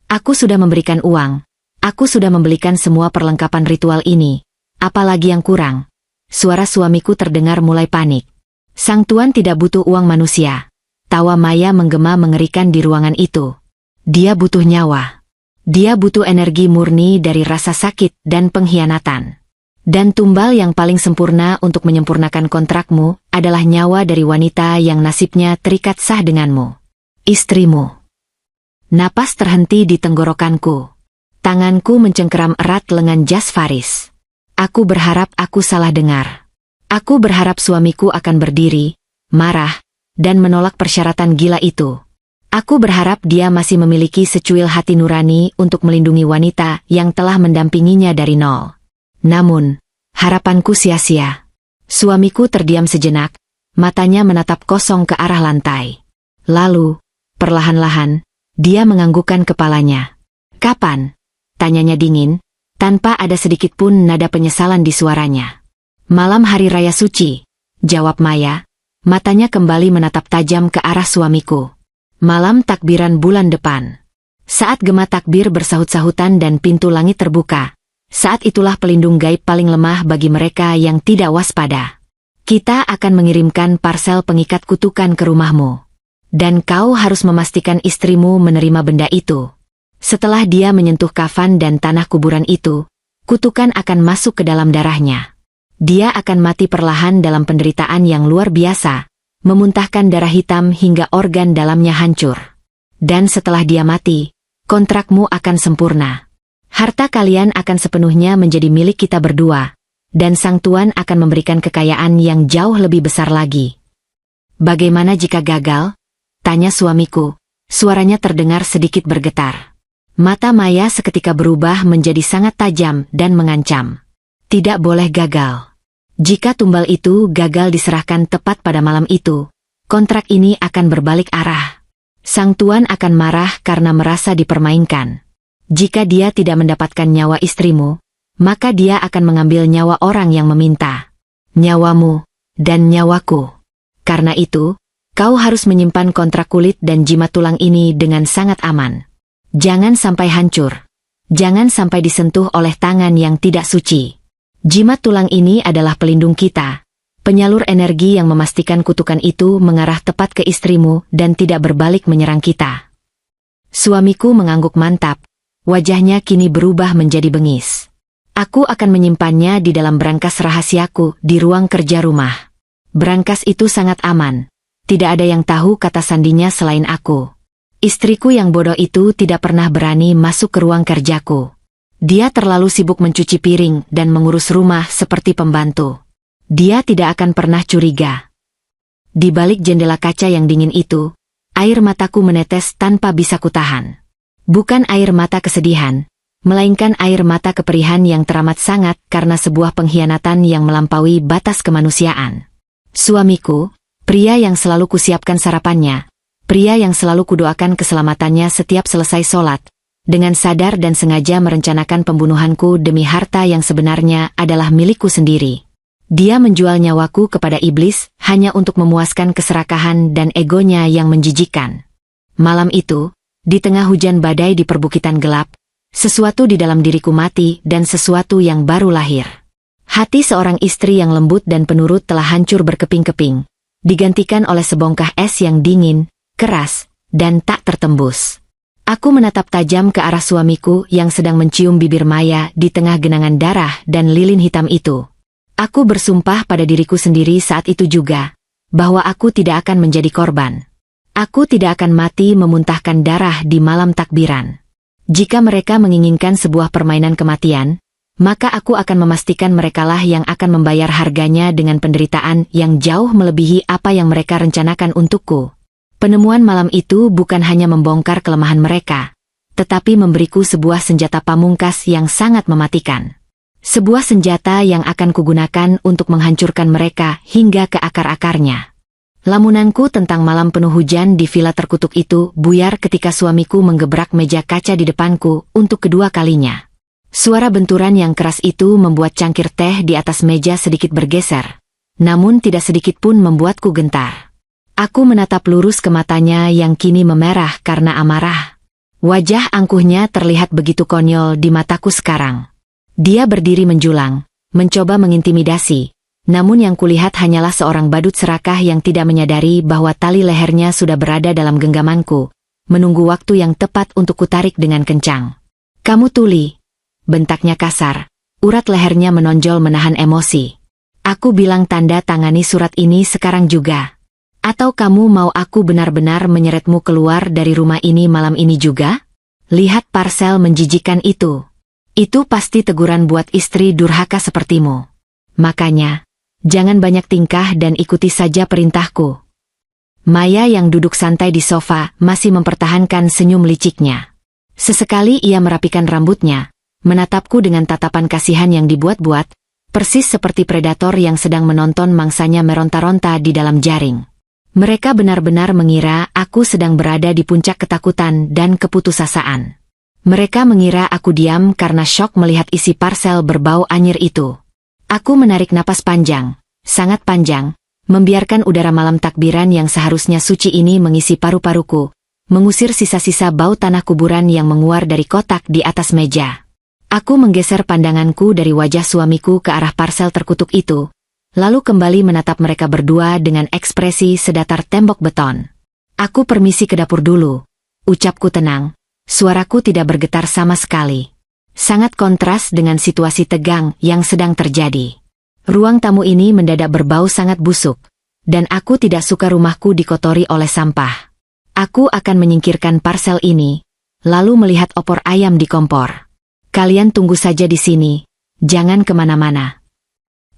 Aku sudah memberikan uang. Aku sudah membelikan semua perlengkapan ritual ini. Apalagi yang kurang? Suara suamiku terdengar mulai panik. Sang Tuan tidak butuh uang manusia. Tawa Maya menggema mengerikan di ruangan itu. Dia butuh nyawa. Dia butuh energi murni dari rasa sakit dan pengkhianatan. Dan tumbal yang paling sempurna untuk menyempurnakan kontrakmu adalah nyawa dari wanita yang nasibnya terikat sah denganmu. Istrimu. Napas terhenti di tenggorokanku. Tanganku mencengkeram erat lengan jas Faris. Aku berharap aku salah dengar. Aku berharap suamiku akan berdiri, marah, dan menolak persyaratan gila itu. Aku berharap dia masih memiliki secuil hati nurani untuk melindungi wanita yang telah mendampinginya dari nol. Namun, harapanku sia-sia. Suamiku terdiam sejenak, matanya menatap kosong ke arah lantai. Lalu, perlahan-lahan, dia menganggukkan kepalanya. Kapan? Tanyanya dingin, tanpa ada sedikit pun nada penyesalan di suaranya. Malam hari raya suci, jawab Maya, matanya kembali menatap tajam ke arah suamiku. Malam takbiran bulan depan. Saat gema takbir bersahut-sahutan dan pintu langit terbuka, saat itulah pelindung gaib paling lemah bagi mereka yang tidak waspada. Kita akan mengirimkan parsel pengikat kutukan ke rumahmu. Dan kau harus memastikan istrimu menerima benda itu. Setelah dia menyentuh kafan dan tanah kuburan itu, kutukan akan masuk ke dalam darahnya. Dia akan mati perlahan dalam penderitaan yang luar biasa, memuntahkan darah hitam hingga organ dalamnya hancur. Dan setelah dia mati, kontrakmu akan sempurna. Harta kalian akan sepenuhnya menjadi milik kita berdua, dan Sang Tuan akan memberikan kekayaan yang jauh lebih besar lagi. Bagaimana jika gagal? Tanya suamiku, suaranya terdengar sedikit bergetar. Mata Maya seketika berubah menjadi sangat tajam dan mengancam. Tidak boleh gagal. Jika tumbal itu gagal diserahkan tepat pada malam itu, kontrak ini akan berbalik arah. Sang Tuan akan marah karena merasa dipermainkan. Jika dia tidak mendapatkan nyawa istrimu, maka dia akan mengambil nyawa orang yang meminta. Nyawamu dan nyawaku. Karena itu, kau harus menyimpan kontrak kulit dan jimat tulang ini dengan sangat aman. Jangan sampai hancur. Jangan sampai disentuh oleh tangan yang tidak suci. Jimat tulang ini adalah pelindung kita, penyalur energi yang memastikan kutukan itu mengarah tepat ke istrimu dan tidak berbalik menyerang kita. Suamiku mengangguk mantap, wajahnya kini berubah menjadi bengis. Aku akan menyimpannya di dalam brankas rahasiaku di ruang kerja rumah. Brankas itu sangat aman. Tidak ada yang tahu kata sandinya selain aku. Istriku yang bodoh itu tidak pernah berani masuk ke ruang kerjaku. Dia terlalu sibuk mencuci piring dan mengurus rumah seperti pembantu. Dia tidak akan pernah curiga. Di balik jendela kaca yang dingin itu, air mataku menetes tanpa bisa kutahan. Bukan air mata kesedihan, melainkan air mata keperihan yang teramat sangat karena sebuah pengkhianatan yang melampaui batas kemanusiaan. Suamiku, pria yang selalu kusiapkan sarapannya, pria yang selalu kudoakan keselamatannya setiap selesai sholat, dengan sadar dan sengaja merencanakan pembunuhanku demi harta yang sebenarnya adalah milikku sendiri. Dia menjual nyawaku kepada iblis hanya untuk memuaskan keserakahan dan egonya yang menjijikkan. Malam itu, di tengah hujan badai di perbukitan gelap, sesuatu di dalam diriku mati dan sesuatu yang baru lahir. Hati seorang istri yang lembut dan penurut telah hancur berkeping-keping, digantikan oleh sebongkah es yang dingin, keras, dan tak tertembus. Aku menatap tajam ke arah suamiku yang sedang mencium bibir Maya di tengah genangan darah dan lilin hitam itu. Aku bersumpah pada diriku sendiri saat itu juga, bahwa aku tidak akan menjadi korban. Aku tidak akan mati memuntahkan darah di malam takbiran. Jika mereka menginginkan sebuah permainan kematian, maka aku akan memastikan merekalah yang akan membayar harganya dengan penderitaan yang jauh melebihi apa yang mereka rencanakan untukku. Penemuan malam itu bukan hanya membongkar kelemahan mereka, tetapi memberiku sebuah senjata pamungkas yang sangat mematikan. Sebuah senjata yang akan kugunakan untuk menghancurkan mereka hingga ke akar-akarnya. Lamunanku tentang malam penuh hujan di villa terkutuk itu buyar ketika suamiku menggebrak meja kaca di depanku untuk kedua kalinya. Suara benturan yang keras itu membuat cangkir teh di atas meja sedikit bergeser, namun tidak sedikit pun membuatku gentar. Aku menatap lurus ke matanya yang kini memerah karena amarah. Wajah angkuhnya terlihat begitu konyol di mataku sekarang. Dia berdiri menjulang, mencoba mengintimidasi, namun yang kulihat hanyalah seorang badut serakah yang tidak menyadari bahwa tali lehernya sudah berada dalam genggamanku, menunggu waktu yang tepat untuk kutarik dengan kencang. "Kamu tuli," bentaknya kasar, urat lehernya menonjol menahan emosi. "Aku bilang tanda tangani surat ini sekarang juga. Atau kamu mau aku benar-benar menyeretmu keluar dari rumah ini malam ini juga? Lihat parsel menjijikan itu. Itu pasti teguran buat istri durhaka sepertimu. Makanya, jangan banyak tingkah dan ikuti saja perintahku." Maya yang duduk santai di sofa masih mempertahankan senyum liciknya. Sesekali ia merapikan rambutnya, menatapku dengan tatapan kasihan yang dibuat-buat, persis seperti predator yang sedang menonton mangsanya meronta-ronta di dalam jaring. Mereka benar-benar mengira aku sedang berada di puncak ketakutan dan keputusasaan. Mereka mengira aku diam karena syok melihat isi parsel berbau anyir itu. Aku menarik napas panjang, sangat panjang, membiarkan udara malam takbiran yang seharusnya suci ini mengisi paru-paruku, mengusir sisa-sisa bau tanah kuburan yang menguar dari kotak di atas meja. Aku menggeser pandanganku dari wajah suamiku ke arah parsel terkutuk itu, lalu kembali menatap mereka berdua dengan ekspresi sedatar tembok beton. "Aku permisi ke dapur dulu," ucapku tenang, suaraku tidak bergetar sama sekali. Sangat kontras dengan situasi tegang yang sedang terjadi. Ruang tamu ini mendadak berbau sangat busuk, dan aku tidak suka rumahku dikotori oleh sampah. Aku akan menyingkirkan parsel ini, lalu melihat opor ayam di kompor. "Kalian tunggu saja di sini, jangan kemana-mana."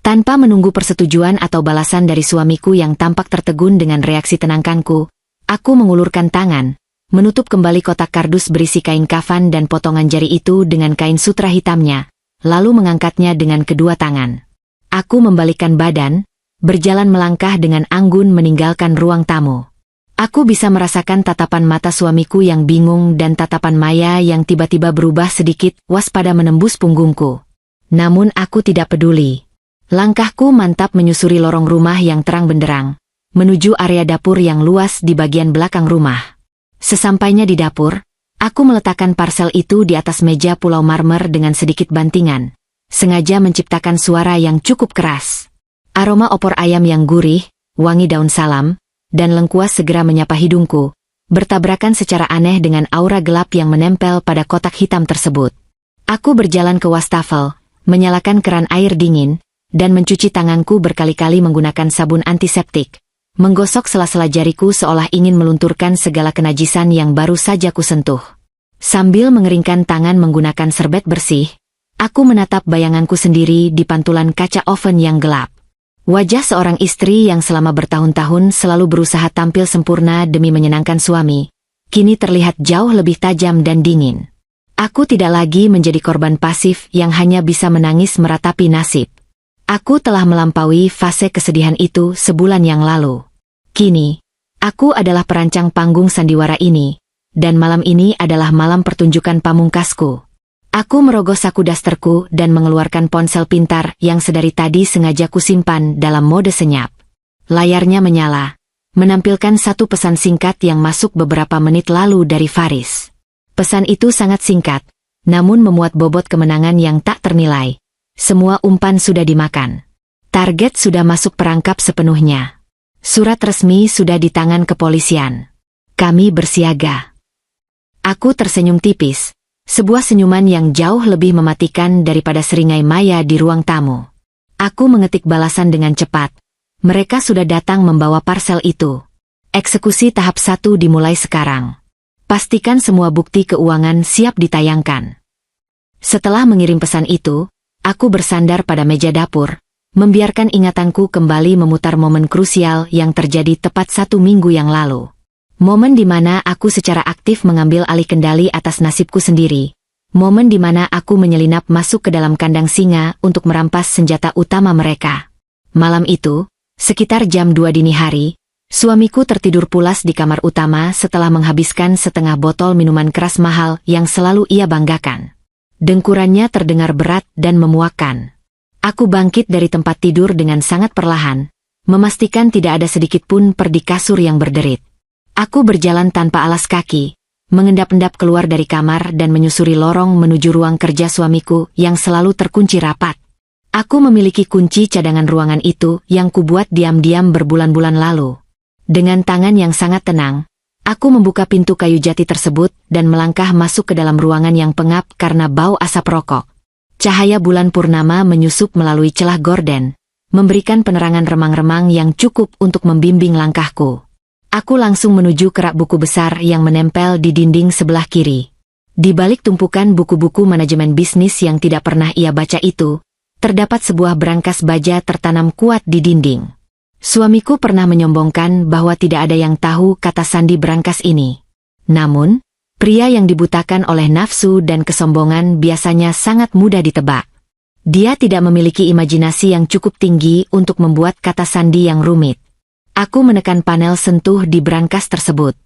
Tanpa menunggu persetujuan atau balasan dari suamiku yang tampak tertegun dengan reaksi tenangkanku, aku mengulurkan tangan, menutup kembali kotak kardus berisi kain kafan dan potongan jari itu dengan kain sutra hitamnya, lalu mengangkatnya dengan kedua tangan. Aku membalikkan badan, berjalan melangkah dengan anggun meninggalkan ruang tamu. Aku bisa merasakan tatapan mata suamiku yang bingung dan tatapan Maya yang tiba-tiba berubah sedikit waspada menembus punggungku. Namun aku tidak peduli. Langkahku mantap menyusuri lorong rumah yang terang benderang, menuju area dapur yang luas di bagian belakang rumah. Sesampainya di dapur, aku meletakkan parsel itu di atas meja pulau marmer dengan sedikit bantingan, sengaja menciptakan suara yang cukup keras. Aroma opor ayam yang gurih, wangi daun salam, dan lengkuas segera menyapa hidungku, bertabrakan secara aneh dengan aura gelap yang menempel pada kotak hitam tersebut. Aku berjalan ke wastafel, menyalakan keran air dingin, dan mencuci tanganku berkali-kali menggunakan sabun antiseptik, menggosok sela-sela jariku seolah ingin melunturkan segala kenajisan yang baru saja kusentuh. Sambil mengeringkan tangan menggunakan serbet bersih, aku menatap bayanganku sendiri di pantulan kaca oven yang gelap. Wajah seorang istri yang selama bertahun-tahun selalu berusaha tampil sempurna demi menyenangkan suami, kini terlihat jauh lebih tajam dan dingin. Aku tidak lagi menjadi korban pasif yang hanya bisa menangis meratapi nasib. Aku telah melampaui fase kesedihan itu sebulan yang lalu. Kini, aku adalah perancang panggung sandiwara ini, dan malam ini adalah malam pertunjukan pamungkasku. Aku merogoh saku dasterku dan mengeluarkan ponsel pintar yang sedari tadi sengaja kusimpan dalam mode senyap. Layarnya menyala, menampilkan satu pesan singkat yang masuk beberapa menit lalu dari Faris. Pesan itu sangat singkat, namun memuat bobot kemenangan yang tak ternilai. Semua umpan sudah dimakan. Target sudah masuk perangkap sepenuhnya. Surat resmi sudah di tangan kepolisian. Kami bersiaga. Aku tersenyum tipis, sebuah senyuman yang jauh lebih mematikan daripada seringai Maya di ruang tamu. Aku mengetik balasan dengan cepat. Mereka sudah datang membawa parsel itu. Eksekusi tahap 1 dimulai sekarang. Pastikan semua bukti keuangan siap ditayangkan. Setelah mengirim pesan itu, aku bersandar pada meja dapur, membiarkan ingatanku kembali memutar momen krusial yang terjadi tepat 1 minggu yang lalu. Momen di mana aku secara aktif mengambil alih kendali atas nasibku sendiri. Momen di mana aku menyelinap masuk ke dalam kandang singa untuk merampas senjata utama mereka. Malam itu, sekitar jam 2 dini hari, suamiku tertidur pulas di kamar utama setelah menghabiskan setengah botol minuman keras mahal yang selalu ia banggakan. Dengkurannya terdengar berat dan memuakkan. Aku bangkit dari tempat tidur dengan sangat perlahan, memastikan tidak ada sedikit pun perdi kasur yang berderit. Aku berjalan tanpa alas kaki, mengendap-endap keluar dari kamar dan menyusuri lorong menuju ruang kerja suamiku yang selalu terkunci rapat. Aku memiliki kunci cadangan ruangan itu yang kubuat diam-diam berbulan-bulan lalu. Dengan tangan yang sangat tenang, aku membuka pintu kayu jati tersebut dan melangkah masuk ke dalam ruangan yang pengap karena bau asap rokok. Cahaya bulan purnama menyusup melalui celah gorden, memberikan penerangan remang-remang yang cukup untuk membimbing langkahku. Aku langsung menuju ke rak buku besar yang menempel di dinding sebelah kiri. Di balik tumpukan buku-buku manajemen bisnis yang tidak pernah ia baca itu, terdapat sebuah brankas baja tertanam kuat di dinding. Suamiku pernah menyombongkan bahwa tidak ada yang tahu kata sandi brankas ini. Namun, pria yang dibutakan oleh nafsu dan kesombongan biasanya sangat mudah ditebak. Dia tidak memiliki imajinasi yang cukup tinggi untuk membuat kata sandi yang rumit. Aku menekan panel sentuh di brankas tersebut.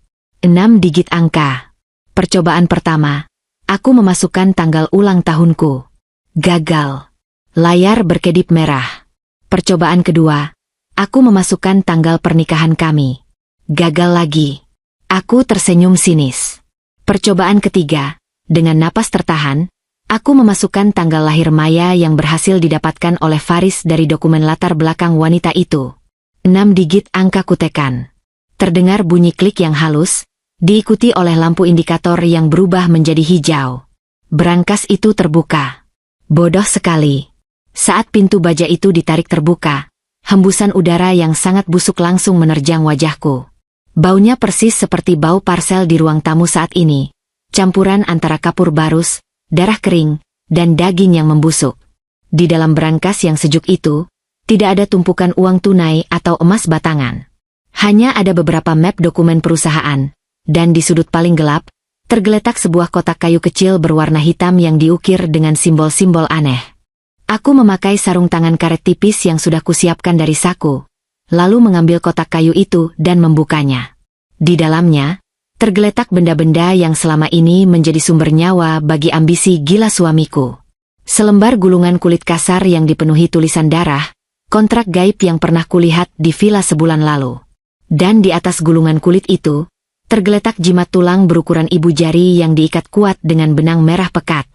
6 digit angka. Percobaan pertama, aku memasukkan tanggal ulang tahunku. Gagal. Layar berkedip merah. Percobaan kedua, aku memasukkan tanggal pernikahan kami. Gagal lagi. Aku tersenyum sinis. Percobaan ketiga, dengan napas tertahan, aku memasukkan tanggal lahir Maya yang berhasil didapatkan oleh Faris dari dokumen latar belakang wanita itu. 6 digit angka kutekan. Terdengar bunyi klik yang halus, diikuti oleh lampu indikator yang berubah menjadi hijau. Brankas itu terbuka. Bodoh sekali. Saat pintu baja itu ditarik terbuka, hembusan udara yang sangat busuk langsung menerjang wajahku. Baunya persis seperti bau parsel di ruang tamu saat ini. Campuran antara kapur barus, darah kering, dan daging yang membusuk. Di dalam brankas yang sejuk itu, tidak ada tumpukan uang tunai atau emas batangan. Hanya ada beberapa map dokumen perusahaan, dan di sudut paling gelap, tergeletak sebuah kotak kayu kecil berwarna hitam yang diukir dengan simbol-simbol aneh. Aku memakai sarung tangan karet tipis yang sudah kusiapkan dari saku, lalu mengambil kotak kayu itu dan membukanya. Di dalamnya, tergeletak benda-benda yang selama ini menjadi sumber nyawa bagi ambisi gila suamiku. Selembar gulungan kulit kasar yang dipenuhi tulisan darah, kontrak gaib yang pernah kulihat di villa sebulan lalu. Dan di atas gulungan kulit itu, tergeletak jimat tulang berukuran ibu jari yang diikat kuat dengan benang merah pekat.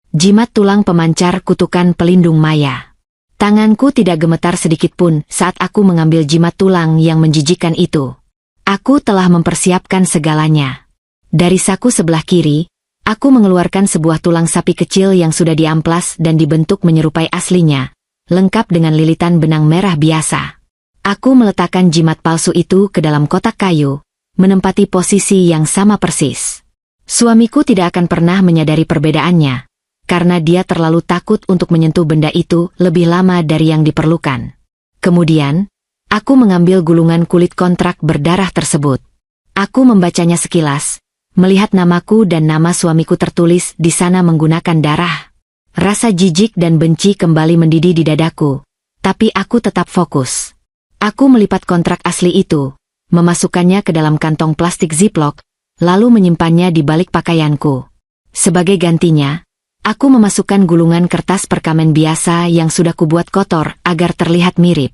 Jimat tulang pemancar kutukan pelindung Maya. Tanganku tidak gemetar sedikit pun saat aku mengambil jimat tulang yang menjijikkan itu. Aku telah mempersiapkan segalanya. Dari saku sebelah kiri, aku mengeluarkan sebuah tulang sapi kecil yang sudah diamplas dan dibentuk menyerupai aslinya, lengkap dengan lilitan benang merah biasa. Aku meletakkan jimat palsu itu ke dalam kotak kayu, menempati posisi yang sama persis. Suamiku tidak akan pernah menyadari perbedaannya, karena dia terlalu takut untuk menyentuh benda itu lebih lama dari yang diperlukan. Kemudian, aku mengambil gulungan kulit kontrak berdarah tersebut. Aku membacanya sekilas, melihat namaku dan nama suamiku tertulis di sana menggunakan darah. Rasa jijik dan benci kembali mendidih di dadaku, tapi aku tetap fokus. Aku melipat kontrak asli itu, memasukkannya ke dalam kantong plastik ziplock, lalu menyimpannya di balik pakaianku. Sebagai gantinya, aku memasukkan gulungan kertas perkamen biasa yang sudah kubuat kotor agar terlihat mirip.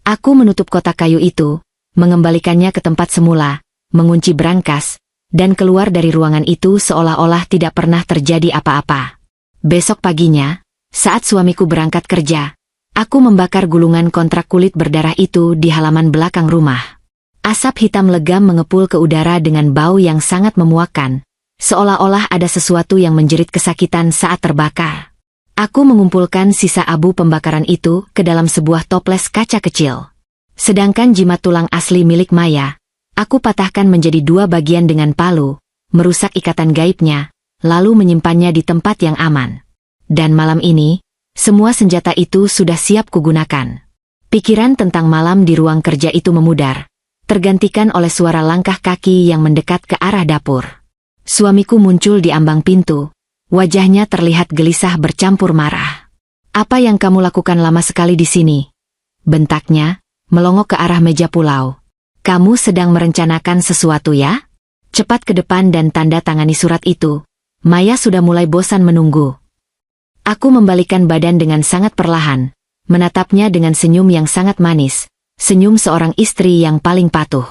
Aku menutup kotak kayu itu, mengembalikannya ke tempat semula, mengunci brankas, dan keluar dari ruangan itu seolah-olah tidak pernah terjadi apa-apa. Besok paginya, saat suamiku berangkat kerja, aku membakar gulungan kontrak kulit berdarah itu di halaman belakang rumah. Asap hitam legam mengepul ke udara dengan bau yang sangat memuakkan, seolah-olah ada sesuatu yang menjerit kesakitan saat terbakar. Aku mengumpulkan sisa abu pembakaran itu ke dalam sebuah toples kaca kecil. Sedangkan jimat tulang asli milik Maya, Aku patahkan menjadi 2 bagian dengan palu, merusak ikatan gaibnya, lalu menyimpannya di tempat yang aman. Dan malam ini, semua senjata itu sudah siap kugunakan. Pikiran tentang malam di ruang kerja itu memudar, tergantikan oleh suara langkah kaki yang mendekat ke arah dapur. Suamiku muncul di ambang pintu, wajahnya terlihat gelisah bercampur marah. "Apa yang kamu lakukan lama sekali di sini?" bentaknya, melongok ke arah meja pulau. "Kamu sedang merencanakan sesuatu ya? Cepat ke depan dan tanda tangani surat itu." Maya sudah mulai bosan menunggu. Aku membalikan badan dengan sangat perlahan, menatapnya dengan senyum yang sangat manis, senyum seorang istri yang paling patuh.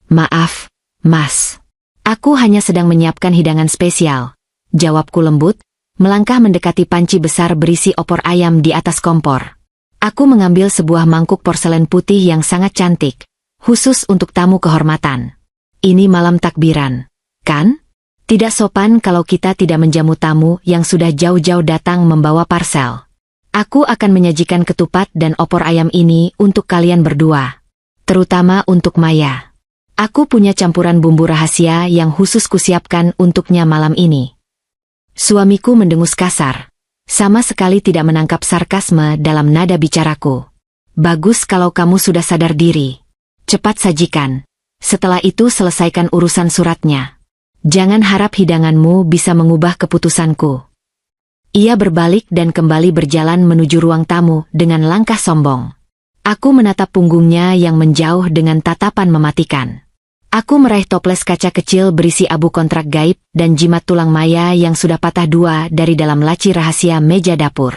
"Maaf, Mas. Aku hanya sedang menyiapkan hidangan spesial," jawabku lembut, melangkah mendekati panci besar berisi opor ayam di atas kompor. Aku mengambil sebuah mangkuk porselen putih yang sangat cantik, khusus untuk tamu kehormatan. "Ini malam takbiran, kan? Tidak sopan kalau kita tidak menjamu tamu yang sudah jauh-jauh datang membawa parsel. Aku akan menyajikan ketupat dan opor ayam ini untuk kalian berdua. Terutama untuk Maya. Aku punya campuran bumbu rahasia yang khusus kusiapkan untuknya malam ini." Suamiku mendengus kasar. Sama sekali tidak menangkap sarkasme dalam nada bicaraku. "Bagus kalau kamu sudah sadar diri. Cepat sajikan. Setelah itu selesaikan urusan suratnya. Jangan harap hidanganmu bisa mengubah keputusanku." Ia berbalik dan kembali berjalan menuju ruang tamu dengan langkah sombong. Aku menatap punggungnya yang menjauh dengan tatapan mematikan. Aku meraih toples kaca kecil berisi abu kontrak gaib dan jimat tulang Maya yang sudah patah 2 dari dalam laci rahasia meja dapur.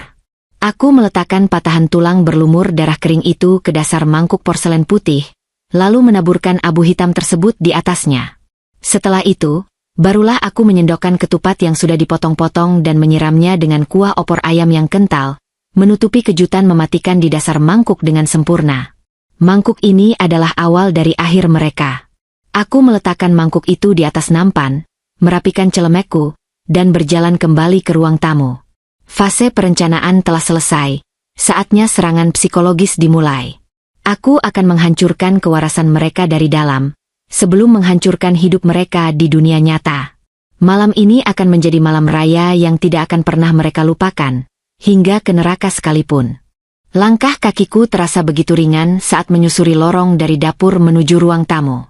Aku meletakkan patahan tulang berlumur darah kering itu ke dasar mangkuk porselen putih, lalu menaburkan abu hitam tersebut di atasnya. Setelah itu, barulah aku menyendokkan ketupat yang sudah dipotong-potong dan menyiramnya dengan kuah opor ayam yang kental, menutupi kejutan mematikan di dasar mangkuk dengan sempurna. Mangkuk ini adalah awal dari akhir mereka. Aku meletakkan mangkuk itu di atas nampan, merapikan celemekku, dan berjalan kembali ke ruang tamu. Fase perencanaan telah selesai, saatnya serangan psikologis dimulai. Aku akan menghancurkan kewarasan mereka dari dalam, sebelum menghancurkan hidup mereka di dunia nyata. Malam ini akan menjadi malam raya yang tidak akan pernah mereka lupakan, hingga ke neraka sekalipun. Langkah kakiku terasa begitu ringan saat menyusuri lorong dari dapur menuju ruang tamu.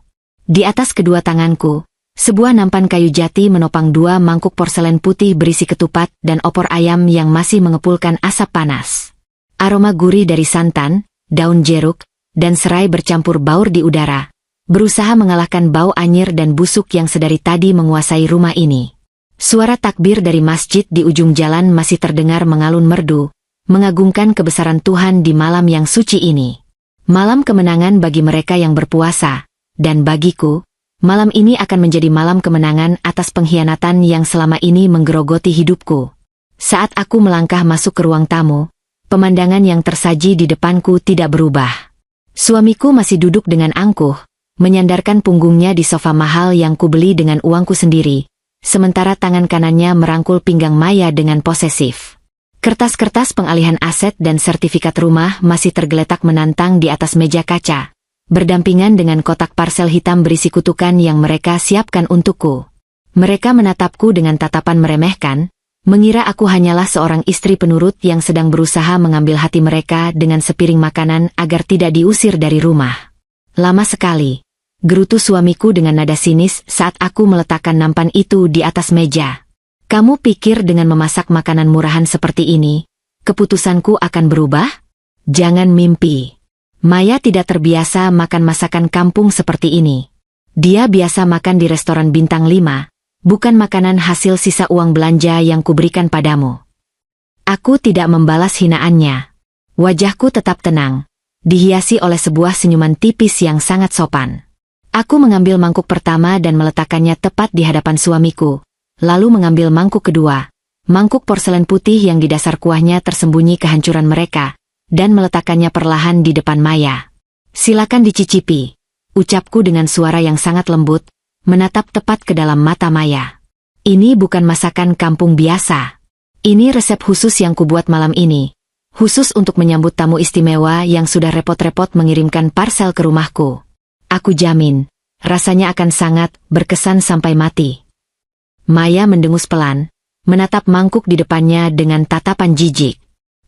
Di atas kedua tanganku, sebuah nampan kayu jati menopang 2 mangkuk porselen putih berisi ketupat dan opor ayam yang masih mengepulkan asap panas. Aroma gurih dari santan, daun jeruk, dan serai bercampur baur di udara, berusaha mengalahkan bau anyir dan busuk yang sedari tadi menguasai rumah ini. Suara takbir dari masjid di ujung jalan masih terdengar mengalun merdu, mengagungkan kebesaran Tuhan di malam yang suci ini. Malam kemenangan bagi mereka yang berpuasa. Dan bagiku, malam ini akan menjadi malam kemenangan atas pengkhianatan yang selama ini menggerogoti hidupku. Saat aku melangkah masuk ke ruang tamu, pemandangan yang tersaji di depanku tidak berubah. Suamiku masih duduk dengan angkuh, menyandarkan punggungnya di sofa mahal yang kubeli dengan uangku sendiri, sementara tangan kanannya merangkul pinggang Maya dengan posesif. Kertas-kertas pengalihan aset dan sertifikat rumah masih tergeletak menantang di atas meja kaca, berdampingan dengan kotak parsel hitam berisi kutukan yang mereka siapkan untukku. Mereka menatapku dengan tatapan meremehkan, mengira aku hanyalah seorang istri penurut yang sedang berusaha mengambil hati mereka dengan sepiring makanan agar tidak diusir dari rumah. "Lama sekali," gerutu suamiku dengan nada sinis saat aku meletakkan nampan itu di atas meja. "Kamu pikir dengan memasak makanan murahan seperti ini, keputusanku akan berubah? Jangan mimpi. Maya tidak terbiasa makan masakan kampung seperti ini. Dia biasa makan di restoran bintang 5, bukan makanan hasil sisa uang belanja yang kuberikan padamu." Aku tidak membalas hinaannya. Wajahku tetap tenang, dihiasi oleh sebuah senyuman tipis yang sangat sopan. Aku mengambil mangkuk pertama dan meletakkannya tepat di hadapan suamiku, lalu mengambil mangkuk kedua, mangkuk porselen putih yang di dasar kuahnya tersembunyi kehancuran mereka, dan meletakkannya perlahan di depan Maya. "Silakan dicicipi," ucapku dengan suara yang sangat lembut, menatap tepat ke dalam mata Maya. "Ini bukan masakan kampung biasa. Ini resep khusus yang kubuat malam ini, khusus untuk menyambut tamu istimewa yang sudah repot-repot mengirimkan parsel ke rumahku. Aku jamin, rasanya akan sangat berkesan sampai mati. Maya mendengus pelan, menatap mangkuk di depannya dengan tatapan jijik.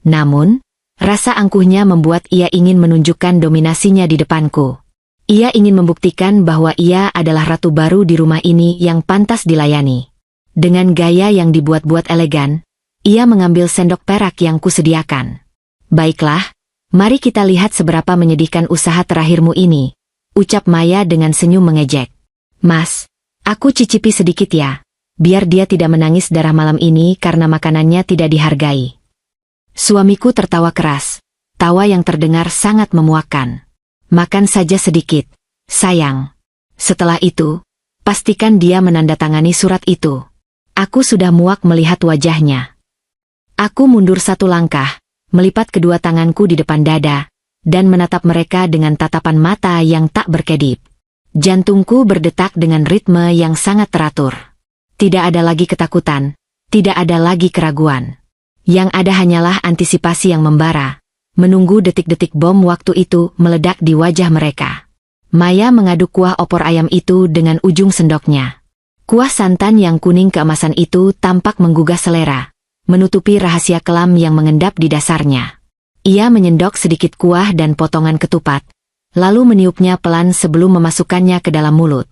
Namun, rasa angkuhnya membuat ia ingin menunjukkan dominasinya di depanku. Ia ingin membuktikan bahwa ia adalah ratu baru di rumah ini yang pantas dilayani. Dengan gaya yang dibuat-buat elegan, ia mengambil sendok perak yang kusediakan. Baiklah, mari kita lihat seberapa menyedihkan usaha terakhirmu ini, ucap Maya dengan senyum mengejek. Mas, aku cicipi sedikit ya, biar dia tidak menangis darah malam ini karena makanannya tidak dihargai. Suamiku tertawa keras, tawa yang terdengar sangat memuakkan. Makan saja sedikit, sayang. Setelah itu, pastikan dia menandatangani surat itu. Aku sudah muak melihat wajahnya. Aku mundur satu langkah, melipat kedua tanganku di depan dada, dan menatap mereka dengan tatapan mata yang tak berkedip. Jantungku berdetak dengan ritme yang sangat teratur. Tidak ada lagi ketakutan, tidak ada lagi keraguan. Yang ada hanyalah antisipasi yang membara, menunggu detik-detik bom waktu itu meledak di wajah mereka. Maya mengaduk kuah opor ayam itu dengan ujung sendoknya. Kuah santan yang kuning keemasan itu tampak menggugah selera, menutupi rahasia kelam yang mengendap di dasarnya. Ia menyendok sedikit kuah dan potongan ketupat, lalu meniupnya pelan sebelum memasukkannya ke dalam mulut.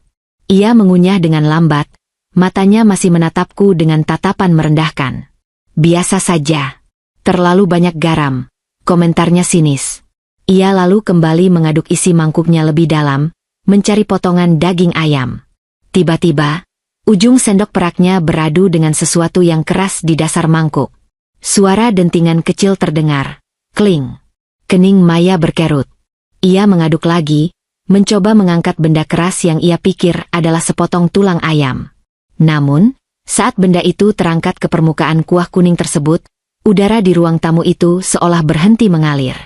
Ia mengunyah dengan lambat, matanya masih menatapku dengan tatapan merendahkan. Biasa saja. Terlalu banyak garam, komentarnya sinis. Ia lalu kembali mengaduk isi mangkuknya lebih dalam, mencari potongan daging ayam. Tiba-tiba, ujung sendok peraknya beradu dengan sesuatu yang keras di dasar mangkuk. Suara dentingan kecil terdengar. Kling. Kening Maya berkerut. Ia mengaduk lagi, mencoba mengangkat benda keras yang ia pikir adalah sepotong tulang ayam. Namun, saat benda itu terangkat ke permukaan kuah kuning tersebut, udara di ruang tamu itu seolah berhenti mengalir.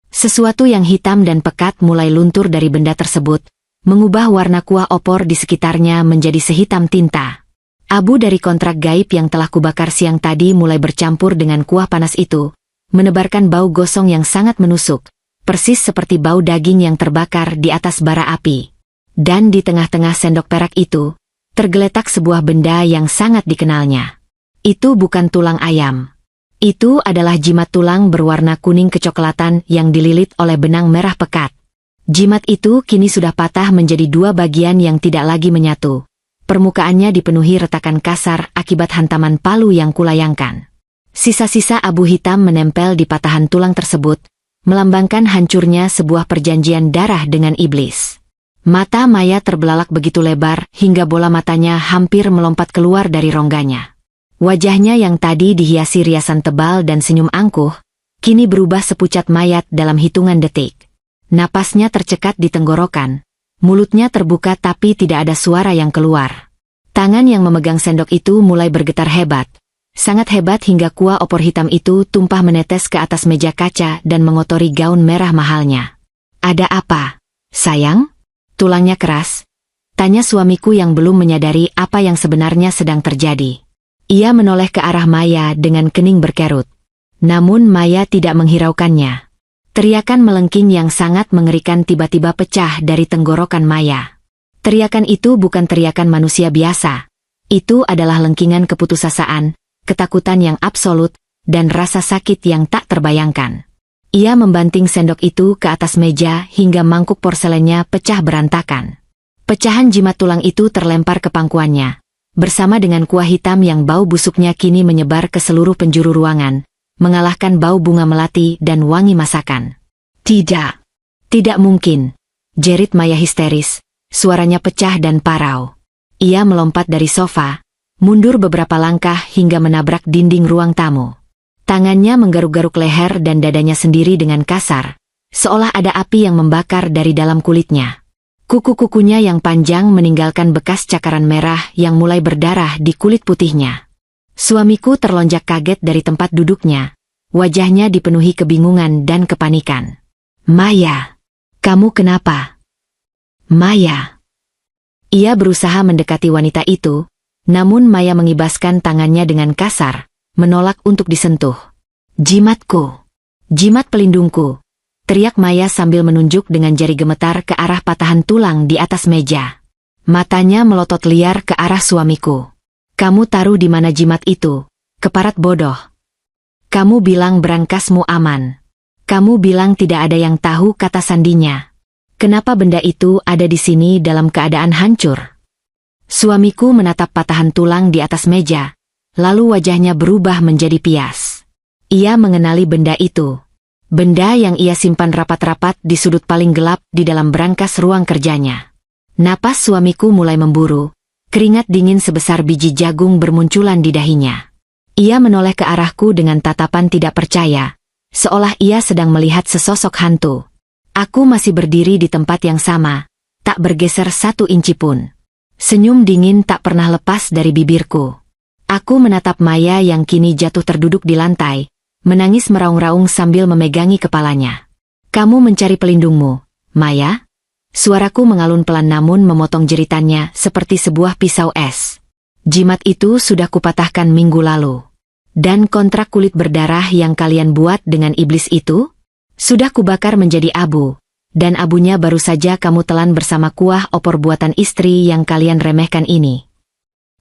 Sesuatu yang hitam dan pekat mulai luntur dari benda tersebut, mengubah warna kuah opor di sekitarnya menjadi sehitam tinta. Abu dari kontrak gaib yang telah kubakar siang tadi mulai bercampur dengan kuah panas itu, menebarkan bau gosong yang sangat menusuk, persis seperti bau daging yang terbakar di atas bara api. Dan di tengah-tengah sendok perak itu, tergeletak sebuah benda yang sangat dikenalnya. Itu bukan tulang ayam. Itu adalah jimat tulang berwarna kuning kecoklatan yang dililit oleh benang merah pekat. Jimat itu kini sudah patah menjadi dua bagian yang tidak lagi menyatu. Permukaannya dipenuhi retakan kasar akibat hantaman palu yang kulayangkan. Sisa-sisa abu hitam menempel di patahan tulang tersebut, melambangkan hancurnya sebuah perjanjian darah dengan iblis. Mata Maya terbelalak begitu lebar hingga bola matanya hampir melompat keluar dari rongganya. Wajahnya yang tadi dihiasi riasan tebal dan senyum angkuh, kini berubah sepucat mayat dalam hitungan detik. Napasnya tercekat di tenggorokan, mulutnya terbuka tapi tidak ada suara yang keluar. Tangan yang memegang sendok itu mulai bergetar hebat, sangat hebat hingga kuah opor hitam itu tumpah menetes ke atas meja kaca dan mengotori gaun merah mahalnya. Ada apa, sayang? Tulangnya keras? Tanya suamiku yang belum menyadari apa yang sebenarnya sedang terjadi. Ia menoleh ke arah Maya dengan kening berkerut. Namun Maya tidak menghiraukannya. Teriakan melengking yang sangat mengerikan tiba-tiba pecah dari tenggorokan Maya. Teriakan itu bukan teriakan manusia biasa. Itu adalah lengkingan keputusasaan, ketakutan yang absolut, dan rasa sakit yang tak terbayangkan. Ia membanting sendok itu ke atas meja hingga mangkuk porselennya pecah berantakan. Pecahan jimat tulang itu terlempar ke pangkuannya. Bersama dengan kuah hitam yang bau busuknya kini menyebar ke seluruh penjuru ruangan, mengalahkan bau bunga melati dan wangi masakan. Tidak. Tidak mungkin. Jerit Maya histeris, suaranya pecah dan parau. Ia melompat dari sofa, mundur beberapa langkah hingga menabrak dinding ruang tamu. Tangannya menggaruk-garuk leher dan dadanya sendiri dengan kasar, seolah ada api yang membakar dari dalam kulitnya. Kuku-kukunya yang panjang meninggalkan bekas cakaran merah yang mulai berdarah di kulit putihnya. Suamiku terlonjak kaget dari tempat duduknya, wajahnya dipenuhi kebingungan dan kepanikan. Maya, kamu kenapa? Maya. Ia berusaha mendekati wanita itu, namun Maya mengibaskan tangannya dengan kasar, menolak untuk disentuh. Jimatku. Jimat pelindungku. Teriak Maya sambil menunjuk dengan jari gemetar ke arah patahan tulang di atas meja. Matanya melotot liar ke arah suamiku. Kamu taruh di mana jimat itu, keparat bodoh? Kamu bilang berangkasmu aman. Kamu bilang tidak ada yang tahu kata sandinya. Kenapa benda itu ada di sini dalam keadaan hancur? Suamiku menatap patahan tulang di atas meja, lalu wajahnya berubah menjadi pias. Ia mengenali benda itu. Benda yang ia simpan rapat-rapat di sudut paling gelap di dalam berangkas ruang kerjanya. Napas suamiku mulai memburu, keringat dingin sebesar biji jagung bermunculan di dahinya. Ia menoleh ke arahku dengan tatapan tidak percaya, seolah ia sedang melihat sesosok hantu. Aku masih berdiri di tempat yang sama, tak bergeser 1 inci pun. Senyum dingin tak pernah lepas dari bibirku. Aku menatap Maya yang kini jatuh terduduk di lantai, menangis meraung-raung sambil memegangi kepalanya. Kamu mencari pelindungmu, Maya? Suaraku mengalun pelan namun memotong jeritannya seperti sebuah pisau es. Jimat itu sudah kupatahkan minggu lalu. Dan kontrak kulit berdarah yang kalian buat dengan iblis itu? Sudah kubakar menjadi abu. Dan abunya baru saja kamu telan bersama kuah opor buatan istri yang kalian remehkan ini.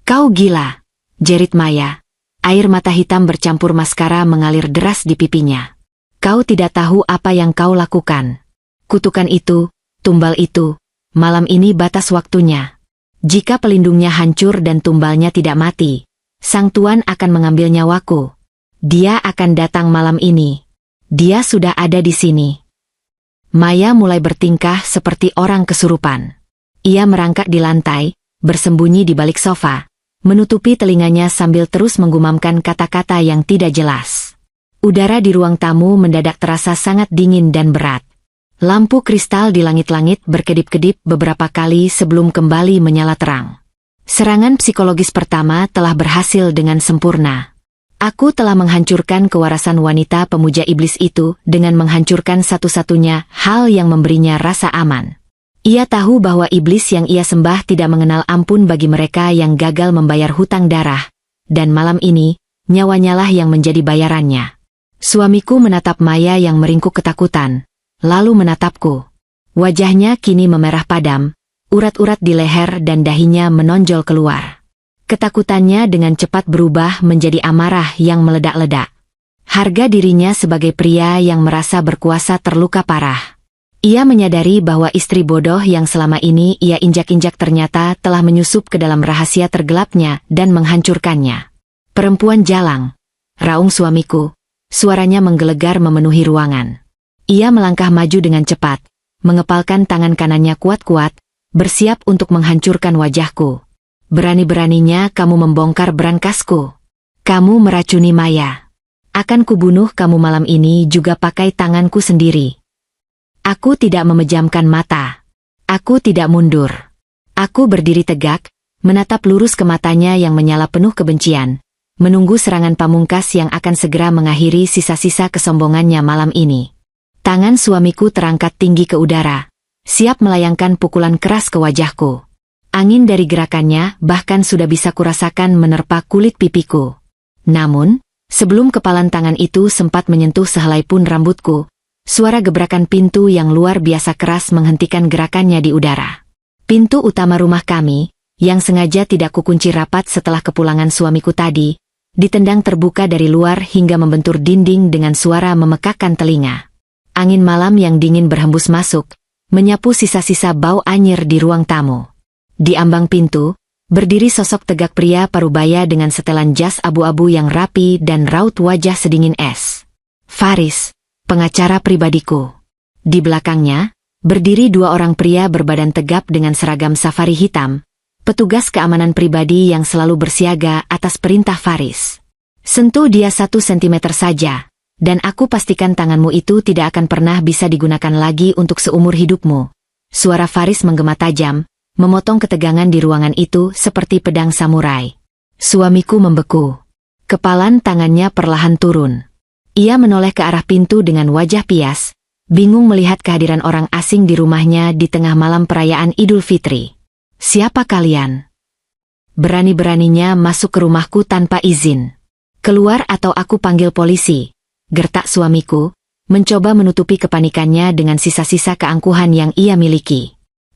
Kau gila, jerit Maya. Air mata hitam bercampur maskara mengalir deras di pipinya. Kau tidak tahu apa yang kau lakukan. Kutukan itu, tumbal itu, malam ini batas waktunya. Jika pelindungnya hancur dan tumbalnya tidak mati, sang tuan akan mengambil nyawaku. Dia akan datang malam ini. Dia sudah ada di sini. Maya mulai bertingkah seperti orang kesurupan. Ia merangkak di lantai, bersembunyi di balik sofa, menutupi telinganya sambil terus menggumamkan kata-kata yang tidak jelas. Udara di ruang tamu mendadak terasa sangat dingin dan berat. Lampu kristal di langit-langit berkedip-kedip beberapa kali sebelum kembali menyala terang. Serangan psikologis pertama telah berhasil dengan sempurna. Aku telah menghancurkan kewarasan wanita pemuja iblis itu dengan menghancurkan satu-satunya hal yang memberinya rasa aman. Ia tahu bahwa iblis yang ia sembah tidak mengenal ampun bagi mereka yang gagal membayar hutang darah, dan malam ini, nyawanyalah yang menjadi bayarannya. Suamiku menatap Maya yang meringkuk ketakutan, lalu menatapku. Wajahnya kini memerah padam, urat-urat di leher dan dahinya menonjol keluar. Ketakutannya dengan cepat berubah menjadi amarah yang meledak-ledak. Harga dirinya sebagai pria yang merasa berkuasa terluka parah. Ia menyadari bahwa istri bodoh yang selama ini ia injak-injak ternyata telah menyusup ke dalam rahasia tergelapnya dan menghancurkannya. Perempuan jalang, raung suamiku, suaranya menggelegar memenuhi ruangan. Ia melangkah maju dengan cepat, mengepalkan tangan kanannya kuat-kuat, bersiap untuk menghancurkan wajahku. Berani-beraninya kamu membongkar berangkasku. Kamu meracuni Maya. Akan kubunuh kamu malam ini juga pakai tanganku sendiri. Aku tidak memejamkan mata. Aku tidak mundur. Aku berdiri tegak, menatap lurus ke matanya yang menyala penuh kebencian, menunggu serangan pamungkas yang akan segera mengakhiri sisa-sisa kesombongannya malam ini. Tangan suamiku terangkat tinggi ke udara, siap melayangkan pukulan keras ke wajahku. Angin dari gerakannya bahkan sudah bisa kurasakan menerpa kulit pipiku. Namun, sebelum kepalan tangan itu sempat menyentuh sehelai pun rambutku, suara gebrakan pintu yang luar biasa keras menghentikan gerakannya di udara. Pintu utama rumah kami, yang sengaja tidak kukunci rapat setelah kepulangan suamiku tadi, ditendang terbuka dari luar hingga membentur dinding dengan suara memekakkan telinga. Angin malam yang dingin berhembus masuk, menyapu sisa-sisa bau anyir di ruang tamu. Di ambang pintu, berdiri sosok tegak pria parubaya dengan setelan jas abu-abu yang rapi dan raut wajah sedingin es. Faris, pengacara pribadiku. Di belakangnya, berdiri 2 orang pria berbadan tegap dengan seragam safari hitam, petugas keamanan pribadi yang selalu bersiaga atas perintah Faris. Sentuh dia 1 sentimeter saja, dan aku pastikan tanganmu itu tidak akan pernah bisa digunakan lagi untuk seumur hidupmu. Suara Faris menggema tajam, memotong ketegangan di ruangan itu seperti pedang samurai. Suamiku membeku. Kepalan tangannya perlahan turun. Ia menoleh ke arah pintu dengan wajah pias, bingung melihat kehadiran orang asing di rumahnya di tengah malam perayaan Idul Fitri. Siapa kalian? Berani-beraninya masuk ke rumahku tanpa izin. Keluar atau aku panggil polisi, gertak suamiku, mencoba menutupi kepanikannya dengan sisa-sisa keangkuhan yang ia miliki.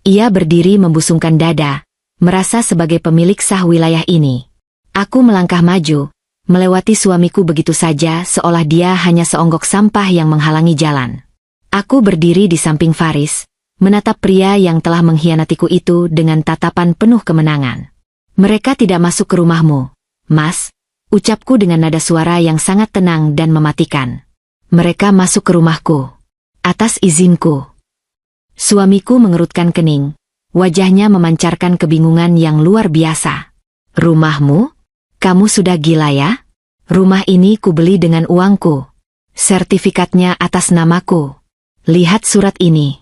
Ia berdiri membusungkan dada, merasa sebagai pemilik sah wilayah ini. Aku melangkah maju, melewati suamiku begitu saja seolah dia hanya seonggok sampah yang menghalangi jalan. Aku berdiri di samping Faris, menatap pria yang telah mengkhianatiku itu dengan tatapan penuh kemenangan. Mereka tidak masuk ke rumahmu, Mas, ucapku dengan nada suara yang sangat tenang dan mematikan. Mereka masuk ke rumahku. Atas izinku. Suamiku mengerutkan kening. Wajahnya memancarkan kebingungan yang luar biasa. Rumahmu? Kamu sudah gila ya? Rumah ini kubeli dengan uangku. Sertifikatnya atas namaku. Lihat surat ini.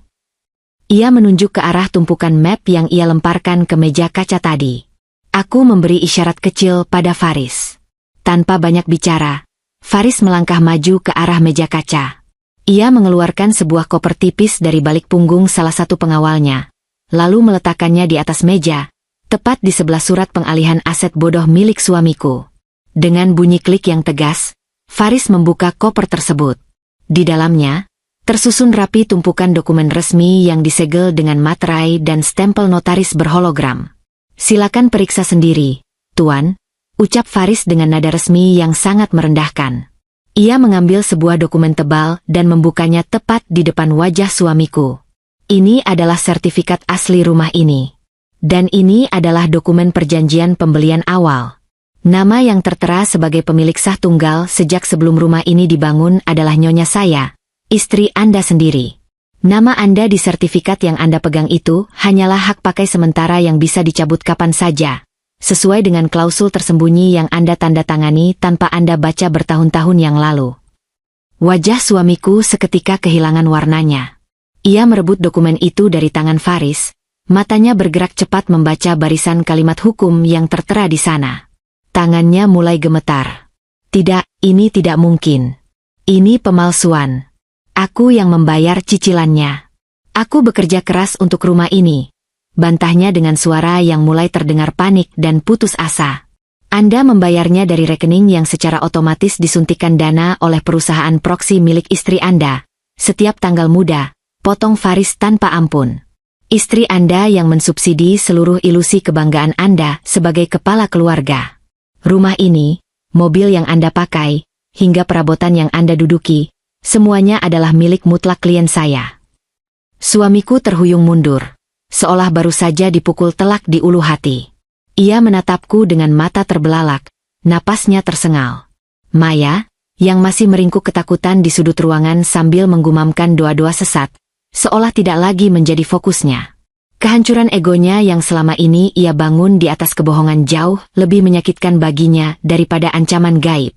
Ia menunjuk ke arah tumpukan map yang ia lemparkan ke meja kaca tadi. Aku memberi isyarat kecil pada Faris. Tanpa banyak bicara, Faris melangkah maju ke arah meja kaca. Ia mengeluarkan sebuah koper tipis dari balik punggung salah satu pengawalnya, lalu meletakkannya di atas meja, tepat di sebelah surat pengalihan aset bodoh milik suamiku. Dengan bunyi klik yang tegas, Faris membuka koper tersebut. Di dalamnya, tersusun rapi tumpukan dokumen resmi yang disegel dengan materai dan stempel notaris berhologram. Silakan periksa sendiri, Tuan, ucap Faris dengan nada resmi yang sangat merendahkan. Ia mengambil sebuah dokumen tebal dan membukanya tepat di depan wajah suamiku. Ini adalah sertifikat asli rumah ini. Dan ini adalah dokumen perjanjian pembelian awal. Nama yang tertera sebagai pemilik sah tunggal sejak sebelum rumah ini dibangun adalah nyonya saya, istri Anda sendiri. Nama Anda di sertifikat yang Anda pegang itu hanyalah hak pakai sementara yang bisa dicabut kapan saja, sesuai dengan klausul tersembunyi yang Anda tanda tangani tanpa Anda baca bertahun-tahun yang lalu. Wajah suamiku seketika kehilangan warnanya. Ia merebut dokumen itu dari tangan Faris, matanya bergerak cepat membaca barisan kalimat hukum yang tertera di sana. Tangannya mulai gemetar. Tidak, ini tidak mungkin. Ini pemalsuan. Aku yang membayar cicilannya. Aku bekerja keras untuk rumah ini. Bantahnya dengan suara yang mulai terdengar panik dan putus asa. Anda membayarnya dari rekening yang secara otomatis disuntikkan dana oleh perusahaan proksi milik istri Anda. Setiap tanggal muda, potong Faris tanpa ampun. Istri Anda yang mensubsidi seluruh ilusi kebanggaan Anda sebagai kepala keluarga. Rumah ini, mobil yang Anda pakai, hingga perabotan yang Anda duduki, semuanya adalah milik mutlak klien saya. Suamiku terhuyung mundur, seolah baru saja dipukul telak di ulu hati. Ia menatapku dengan mata terbelalak, napasnya tersengal. Maya, yang masih meringkuk ketakutan di sudut ruangan sambil menggumamkan doa-doa sesat, seolah tidak lagi menjadi fokusnya. Kehancuran egonya yang selama ini ia bangun di atas kebohongan jauh lebih menyakitkan baginya daripada ancaman gaib.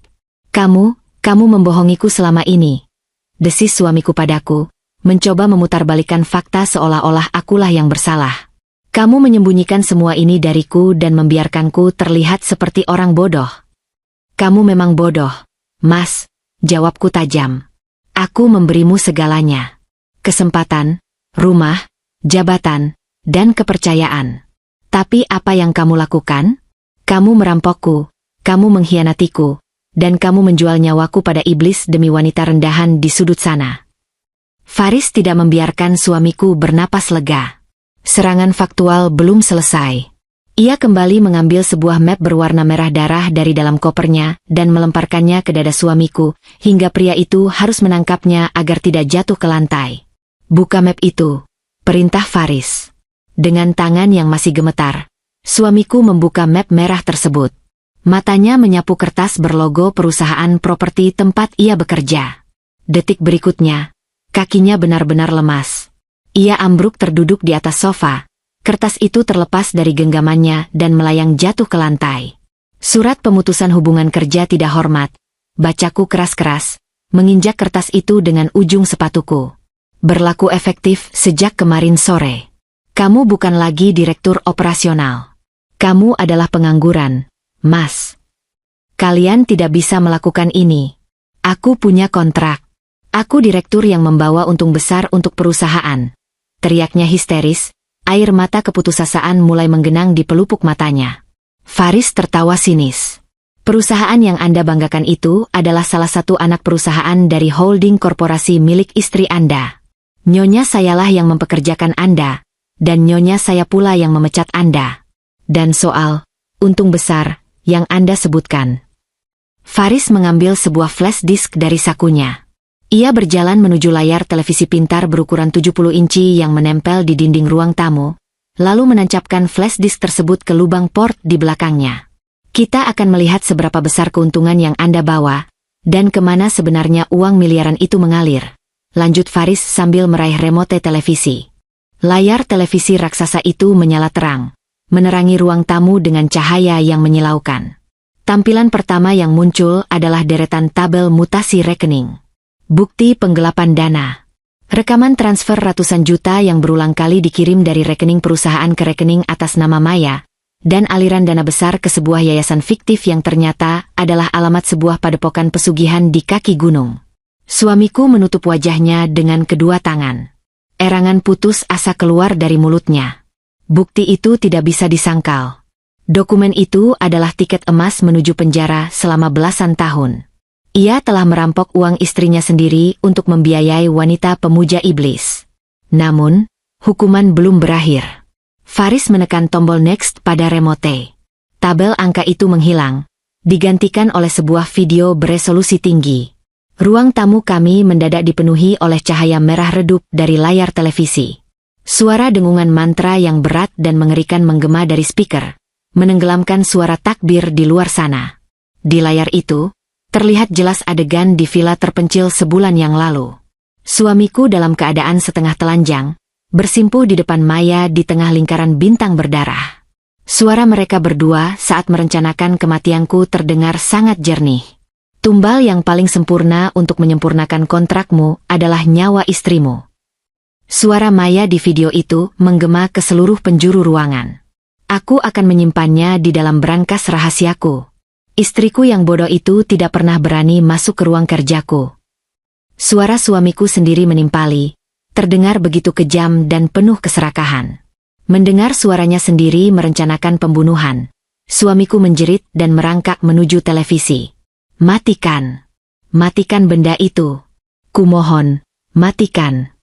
Kamu membohongiku selama ini. Desis suamiku padaku, mencoba memutarbalikkan fakta seolah-olah akulah yang bersalah. Kamu menyembunyikan semua ini dariku dan membiarkanku terlihat seperti orang bodoh. Kamu memang bodoh, Mas, jawabku tajam. Aku memberimu segalanya. Kesempatan, rumah, jabatan, dan kepercayaan. Tapi apa yang kamu lakukan? Kamu merampokku, kamu mengkhianatiku, dan kamu menjual nyawaku pada iblis demi wanita rendahan di sudut sana. Faris tidak membiarkan suamiku bernapas lega. Serangan faktual belum selesai. Ia kembali mengambil sebuah map berwarna merah darah dari dalam kopernya dan melemparkannya ke dada suamiku, hingga pria itu harus menangkapnya agar tidak jatuh ke lantai. Buka map itu, perintah Faris. Dengan tangan yang masih gemetar, suamiku membuka map merah tersebut. Matanya menyapu kertas berlogo perusahaan properti tempat ia bekerja. Detik berikutnya, kakinya benar-benar lemas. Ia ambruk terduduk di atas sofa. Kertas itu terlepas dari genggamannya dan melayang jatuh ke lantai. Surat pemutusan hubungan kerja tidak hormat. Bacaku keras-keras, menginjak kertas itu dengan ujung sepatuku. Berlaku efektif sejak kemarin sore. Kamu bukan lagi direktur operasional. Kamu adalah pengangguran, Mas. Kalian tidak bisa melakukan ini. Aku punya kontrak. Aku direktur yang membawa untung besar untuk perusahaan. Teriaknya histeris, air mata keputusasaan mulai menggenang di pelupuk matanya. Faris tertawa sinis. Perusahaan yang Anda banggakan itu adalah salah satu anak perusahaan dari holding korporasi milik istri Anda. Nyonya sayalah yang mempekerjakan Anda, dan nyonya saya pula yang memecat Anda. Dan soal untung besar yang Anda sebutkan. Faris mengambil sebuah flash disk dari sakunya. Ia berjalan menuju layar televisi pintar berukuran 70 inci yang menempel di dinding ruang tamu, lalu menancapkan flash disk tersebut ke lubang port di belakangnya. Kita akan melihat seberapa besar keuntungan yang Anda bawa, dan kemana sebenarnya uang miliaran itu mengalir. Lanjut Faris sambil meraih remote televisi. Layar televisi raksasa itu menyala terang, menerangi ruang tamu dengan cahaya yang menyilaukan. Tampilan pertama yang muncul adalah deretan tabel mutasi rekening. Bukti penggelapan dana. Rekaman transfer ratusan juta yang berulang kali dikirim dari rekening perusahaan ke rekening atas nama Maya, dan aliran dana besar ke sebuah yayasan fiktif yang ternyata adalah alamat sebuah padepokan pesugihan di kaki gunung. Suamiku menutup wajahnya dengan kedua tangan. Erangan putus asa keluar dari mulutnya. Bukti itu tidak bisa disangkal. Dokumen itu adalah tiket emas menuju penjara selama belasan tahun. Ia telah merampok uang istrinya sendiri untuk membiayai wanita pemuja iblis. Namun, hukuman belum berakhir. Faris menekan tombol next pada remote. Tabel angka itu menghilang, digantikan oleh sebuah video beresolusi tinggi. Ruang tamu kami mendadak dipenuhi oleh cahaya merah redup dari layar televisi. Suara dengungan mantra yang berat dan mengerikan menggema dari speaker, menenggelamkan suara takbir di luar sana. Di layar itu, terlihat jelas adegan di villa terpencil sebulan yang lalu. Suamiku dalam keadaan setengah telanjang, bersimpuh di depan Maya di tengah lingkaran bintang berdarah. Suara mereka berdua saat merencanakan kematianku terdengar sangat jernih. Tumbal yang paling sempurna untuk menyempurnakan kontrakmu adalah nyawa istrimu. Suara Maya di video itu menggema ke seluruh penjuru ruangan. Aku akan menyimpannya di dalam brankas rahasiaku. Istriku yang bodoh itu tidak pernah berani masuk ke ruang kerjaku. Suara suamiku sendiri menimpali, terdengar begitu kejam dan penuh keserakahan. Mendengar suaranya sendiri merencanakan pembunuhan, suamiku menjerit dan merangkak menuju televisi. Matikan! Matikan benda itu! Kumohon, matikan!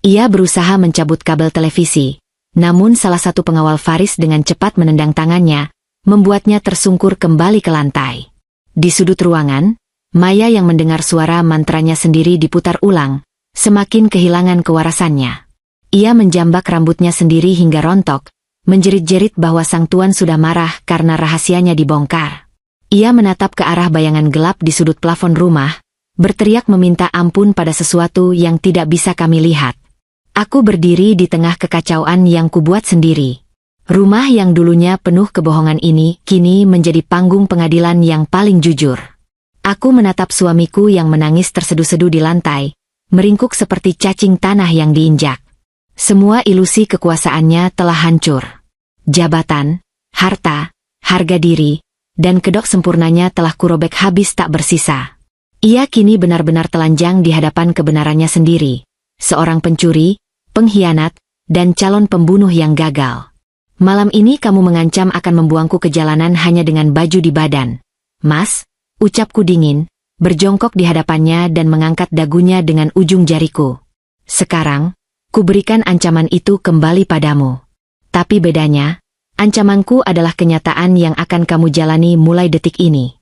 Ia berusaha mencabut kabel televisi, namun salah satu pengawal Faris dengan cepat menendang tangannya, membuatnya tersungkur kembali ke lantai. Di sudut ruangan, Maya yang mendengar suara mantranya sendiri diputar ulang, semakin kehilangan kewarasannya. Ia menjambak rambutnya sendiri hingga rontok, menjerit-jerit bahwa sang tuan sudah marah karena rahasianya dibongkar. Ia menatap ke arah bayangan gelap di sudut plafon rumah, berteriak meminta ampun pada sesuatu yang tidak bisa kami lihat. Aku berdiri di tengah kekacauan yang kubuat sendiri. Rumah yang dulunya penuh kebohongan ini kini menjadi panggung pengadilan yang paling jujur. Aku menatap suamiku yang menangis terseduh-seduh di lantai, meringkuk seperti cacing tanah yang diinjak. Semua ilusi kekuasaannya telah hancur. Jabatan, harta, harga diri, dan kedok sempurnanya telah kurobek habis tak bersisa. Ia kini benar-benar telanjang di hadapan kebenarannya sendiri. Seorang pencuri, pengkhianat, dan calon pembunuh yang gagal. Malam ini kamu mengancam akan membuangku ke jalanan hanya dengan baju di badan. Mas, ucapku dingin, berjongkok di hadapannya dan mengangkat dagunya dengan ujung jariku. Sekarang, ku berikan ancaman itu kembali padamu. Tapi bedanya, ancamanku adalah kenyataan yang akan kamu jalani mulai detik ini.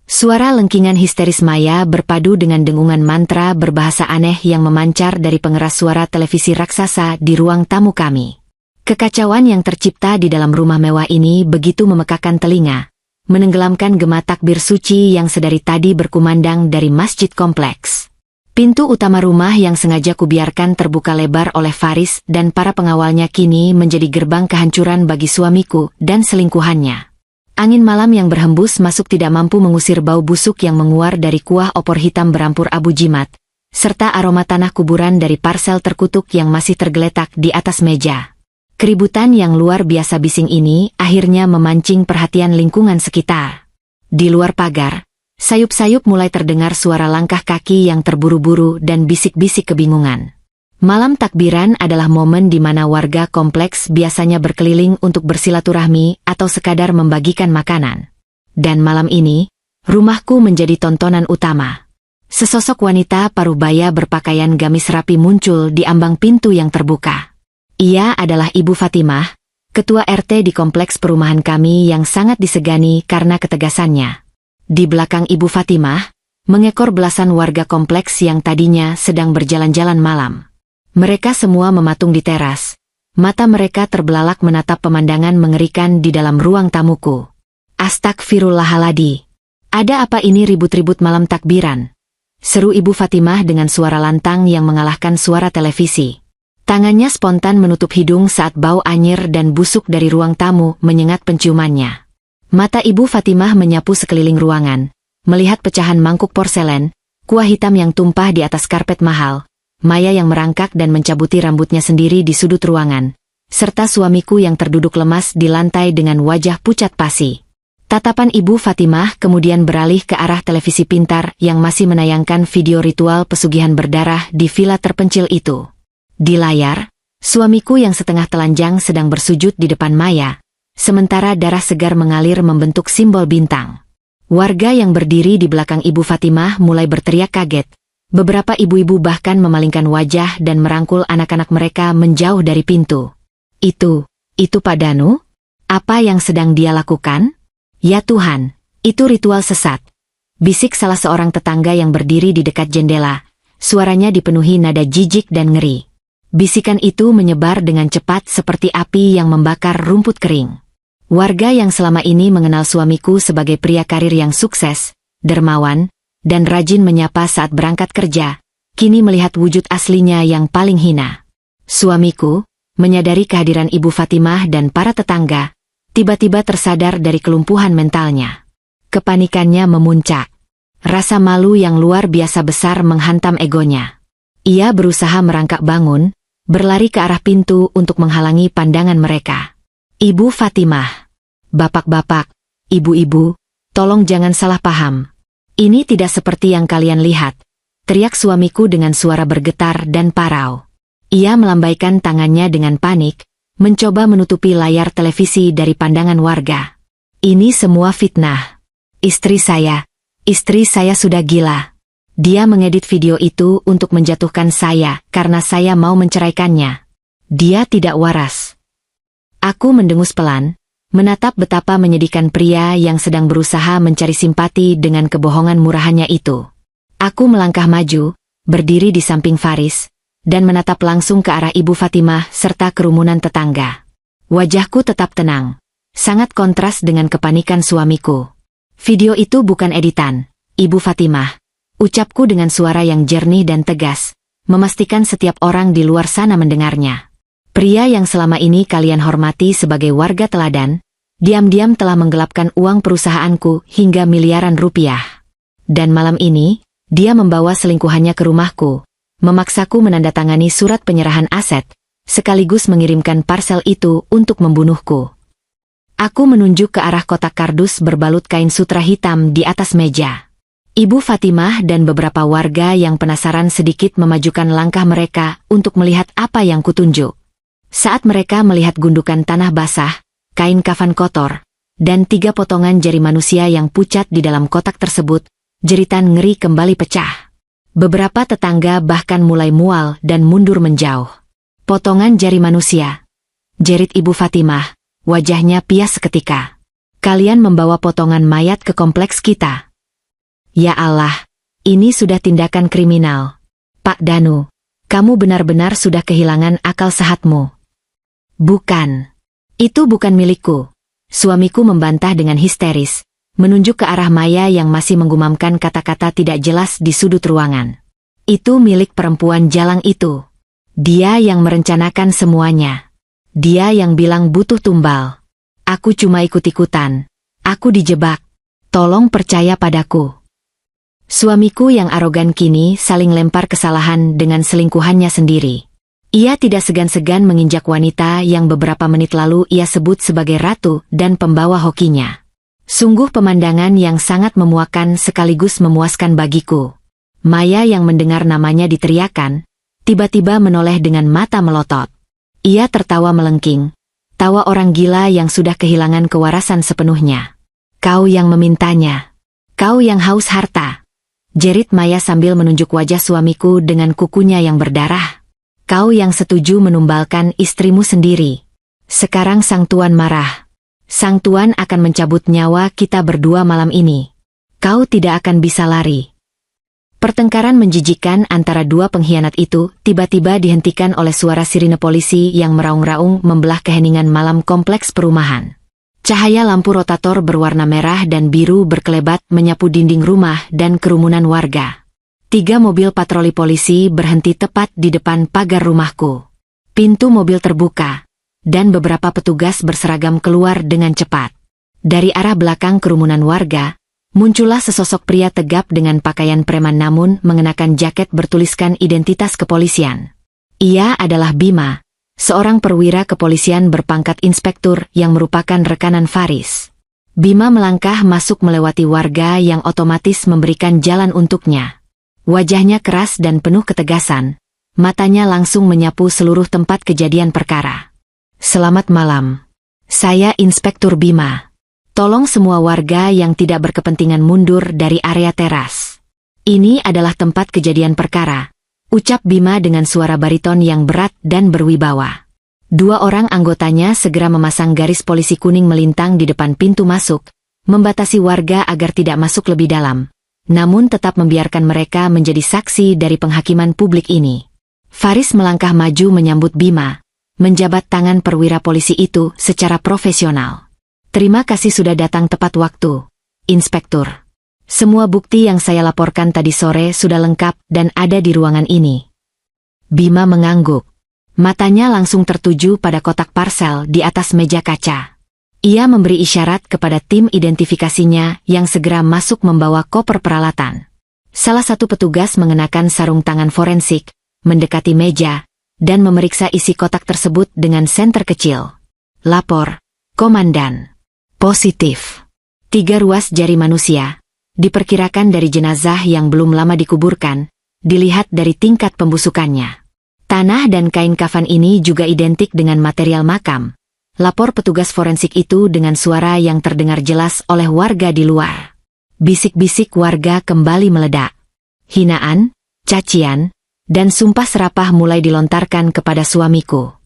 Suara lengkingan histeris Maya berpadu dengan dengungan mantra berbahasa aneh yang memancar dari pengeras suara televisi raksasa di ruang tamu kami. Kekacauan yang tercipta di dalam rumah mewah ini begitu memekakan telinga, menenggelamkan gema takbir suci yang sedari tadi berkumandang dari masjid kompleks. Pintu utama rumah yang sengaja kubiarkan terbuka lebar oleh Faris dan para pengawalnya kini menjadi gerbang kehancuran bagi suamiku dan selingkuhannya. Angin malam yang berhembus masuk tidak mampu mengusir bau busuk yang menguar dari kuah opor hitam berampur abu jimat, serta aroma tanah kuburan dari parsel terkutuk yang masih tergeletak di atas meja. Keributan yang luar biasa bising ini akhirnya memancing perhatian lingkungan sekitar. Di luar pagar, sayup-sayup mulai terdengar suara langkah kaki yang terburu-buru dan bisik-bisik kebingungan. Malam takbiran adalah momen di mana warga kompleks biasanya berkeliling untuk bersilaturahmi atau sekadar membagikan makanan. Dan malam ini, rumahku menjadi tontonan utama. Sesosok wanita parubaya berpakaian gamis rapi muncul di ambang pintu yang terbuka. Ia adalah Ibu Fatimah, ketua RT di kompleks perumahan kami yang sangat disegani karena ketegasannya. Di belakang Ibu Fatimah, mengekor belasan warga kompleks yang tadinya sedang berjalan-jalan malam. Mereka semua mematung di teras. Mata mereka terbelalak menatap pemandangan mengerikan di dalam ruang tamuku. Astagfirullahaladzim. Ada apa ini ribut-ribut malam takbiran? Seru Ibu Fatimah dengan suara lantang yang mengalahkan suara televisi. Tangannya spontan menutup hidung saat bau anyir dan busuk dari ruang tamu menyengat penciumannya. Mata Ibu Fatimah menyapu sekeliling ruangan, melihat pecahan mangkuk porselen, kuah hitam yang tumpah di atas karpet mahal, Maya yang merangkak dan mencabuti rambutnya sendiri di sudut ruangan, serta suamiku yang terduduk lemas di lantai dengan wajah pucat pasi. Tatapan Ibu Fatimah kemudian beralih ke arah televisi pintar yang masih menayangkan video ritual pesugihan berdarah di villa terpencil itu. Di layar, suamiku yang setengah telanjang sedang bersujud di depan Maya, sementara darah segar mengalir membentuk simbol bintang. Warga yang berdiri di belakang Ibu Fatimah mulai berteriak kaget. Beberapa ibu-ibu bahkan memalingkan wajah dan merangkul anak-anak mereka menjauh dari pintu. Itu Pak Danu? Apa yang sedang dia lakukan? Ya Tuhan, itu ritual sesat. Bisik salah seorang tetangga yang berdiri di dekat jendela. Suaranya dipenuhi nada jijik dan ngeri. Bisikan itu menyebar dengan cepat seperti api yang membakar rumput kering. Warga yang selama ini mengenal suamiku sebagai pria karir yang sukses, dermawan, dan rajin menyapa saat berangkat kerja, kini melihat wujud aslinya yang paling hina. Suamiku, menyadari kehadiran Ibu Fatimah dan para tetangga, tiba-tiba tersadar dari kelumpuhan mentalnya. Kepanikannya memuncak. Rasa malu yang luar biasa besar menghantam egonya. Ia berusaha merangkak bangun, berlari ke arah pintu untuk menghalangi pandangan mereka. Ibu Fatimah, bapak-bapak, ibu-ibu, tolong jangan salah paham. Ini tidak seperti yang kalian lihat, teriak suamiku dengan suara bergetar dan parau. Ia melambaikan tangannya dengan panik, mencoba menutupi layar televisi dari pandangan warga. Ini semua fitnah. Istri saya sudah gila. Dia mengedit video itu untuk menjatuhkan saya karena saya mau menceraikannya. Dia tidak waras. Aku mendengus pelan, menatap betapa menyedihkan pria yang sedang berusaha mencari simpati dengan kebohongan murahannya itu. Aku melangkah maju, berdiri di samping Faris, dan menatap langsung ke arah Ibu Fatimah serta kerumunan tetangga. Wajahku tetap tenang, sangat kontras dengan kepanikan suamiku. Video itu bukan editan, Ibu Fatimah, ucapku dengan suara yang jernih dan tegas, memastikan setiap orang di luar sana mendengarnya. Pria yang selama ini kalian hormati sebagai warga teladan, diam-diam telah menggelapkan uang perusahaanku hingga miliaran rupiah. Dan malam ini, dia membawa selingkuhannya ke rumahku, memaksaku menandatangani surat penyerahan aset, sekaligus mengirimkan parsel itu untuk membunuhku. Aku menunjuk ke arah kotak kardus berbalut kain sutra hitam di atas meja. Ibu Fatimah dan beberapa warga yang penasaran sedikit memajukan langkah mereka untuk melihat apa yang kutunjuk. Saat mereka melihat gundukan tanah basah, kain kafan kotor, dan 3 potongan jari manusia yang pucat di dalam kotak tersebut, jeritan ngeri kembali pecah. Beberapa tetangga bahkan mulai mual dan mundur menjauh. Potongan jari manusia. Jerit Ibu Fatimah, wajahnya pias seketika. Kalian membawa potongan mayat ke kompleks kita. Ya Allah, ini sudah tindakan kriminal. Pak Danu, kamu benar-benar sudah kehilangan akal sehatmu. Bukan. Itu bukan milikku. Suamiku membantah dengan histeris, menunjuk ke arah Maya yang masih menggumamkan kata-kata tidak jelas di sudut ruangan. Itu milik perempuan jalang itu. Dia yang merencanakan semuanya. Dia yang bilang butuh tumbal. Aku cuma ikut-ikutan. Aku dijebak. Tolong percaya padaku. Suamiku yang arogan kini saling lempar kesalahan dengan selingkuhannya sendiri. Ia tidak segan-segan menginjak wanita yang beberapa menit lalu ia sebut sebagai ratu dan pembawa hokinya. Sungguh pemandangan yang sangat memuakkan sekaligus memuaskan bagiku. Maya yang mendengar namanya diteriakan, tiba-tiba menoleh dengan mata melotot. Ia tertawa melengking, tawa orang gila yang sudah kehilangan kewarasan sepenuhnya. Kau yang memintanya. Kau yang haus harta. Jerit Maya sambil menunjuk wajah suamiku dengan kukunya yang berdarah. Kau yang setuju menumbalkan istrimu sendiri. Sekarang Sang Tuan marah. Sang Tuan akan mencabut nyawa kita berdua malam ini. Kau tidak akan bisa lari. Pertengkaran menjijikkan antara dua pengkhianat itu tiba-tiba dihentikan oleh suara sirine polisi yang meraung-raung membelah keheningan malam kompleks perumahan. Cahaya lampu rotator berwarna merah dan biru berkelebat menyapu dinding rumah dan kerumunan warga. 3 mobil patroli polisi berhenti tepat di depan pagar rumahku. Pintu mobil terbuka, dan beberapa petugas berseragam keluar dengan cepat. Dari arah belakang kerumunan warga, muncullah sesosok pria tegap dengan pakaian preman namun mengenakan jaket bertuliskan identitas kepolisian. Ia adalah Bima, seorang perwira kepolisian berpangkat inspektur yang merupakan rekanan Faris. Bima melangkah masuk melewati warga yang otomatis memberikan jalan untuknya. Wajahnya keras dan penuh ketegasan, matanya langsung menyapu seluruh tempat kejadian perkara. Selamat malam. Saya Inspektur Bima. Tolong semua warga yang tidak berkepentingan mundur dari area teras. Ini adalah tempat kejadian perkara, ucap Bima dengan suara bariton yang berat dan berwibawa. 2 orang anggotanya segera memasang garis polisi kuning melintang di depan pintu masuk, membatasi warga agar tidak masuk lebih dalam, namun tetap membiarkan mereka menjadi saksi dari penghakiman publik ini. Faris melangkah maju menyambut Bima, menjabat tangan perwira polisi itu secara profesional. Terima kasih sudah datang tepat waktu, Inspektur. Semua bukti yang saya laporkan tadi sore sudah lengkap dan ada di ruangan ini. Bima mengangguk. Matanya langsung tertuju pada kotak parsel di atas meja kaca. Ia memberi isyarat kepada tim identifikasinya yang segera masuk membawa koper peralatan. Salah satu petugas mengenakan sarung tangan forensik, mendekati meja, dan memeriksa isi kotak tersebut dengan senter kecil. Lapor, Komandan. Positif. 3 ruas jari manusia, diperkirakan dari jenazah yang belum lama dikuburkan, dilihat dari tingkat pembusukannya. Tanah dan kain kafan ini juga identik dengan material makam. Lapor petugas forensik itu dengan suara yang terdengar jelas oleh warga di luar. Bisik-bisik warga kembali meledak. Hinaan, cacian, dan sumpah serapah mulai dilontarkan kepada suamiku.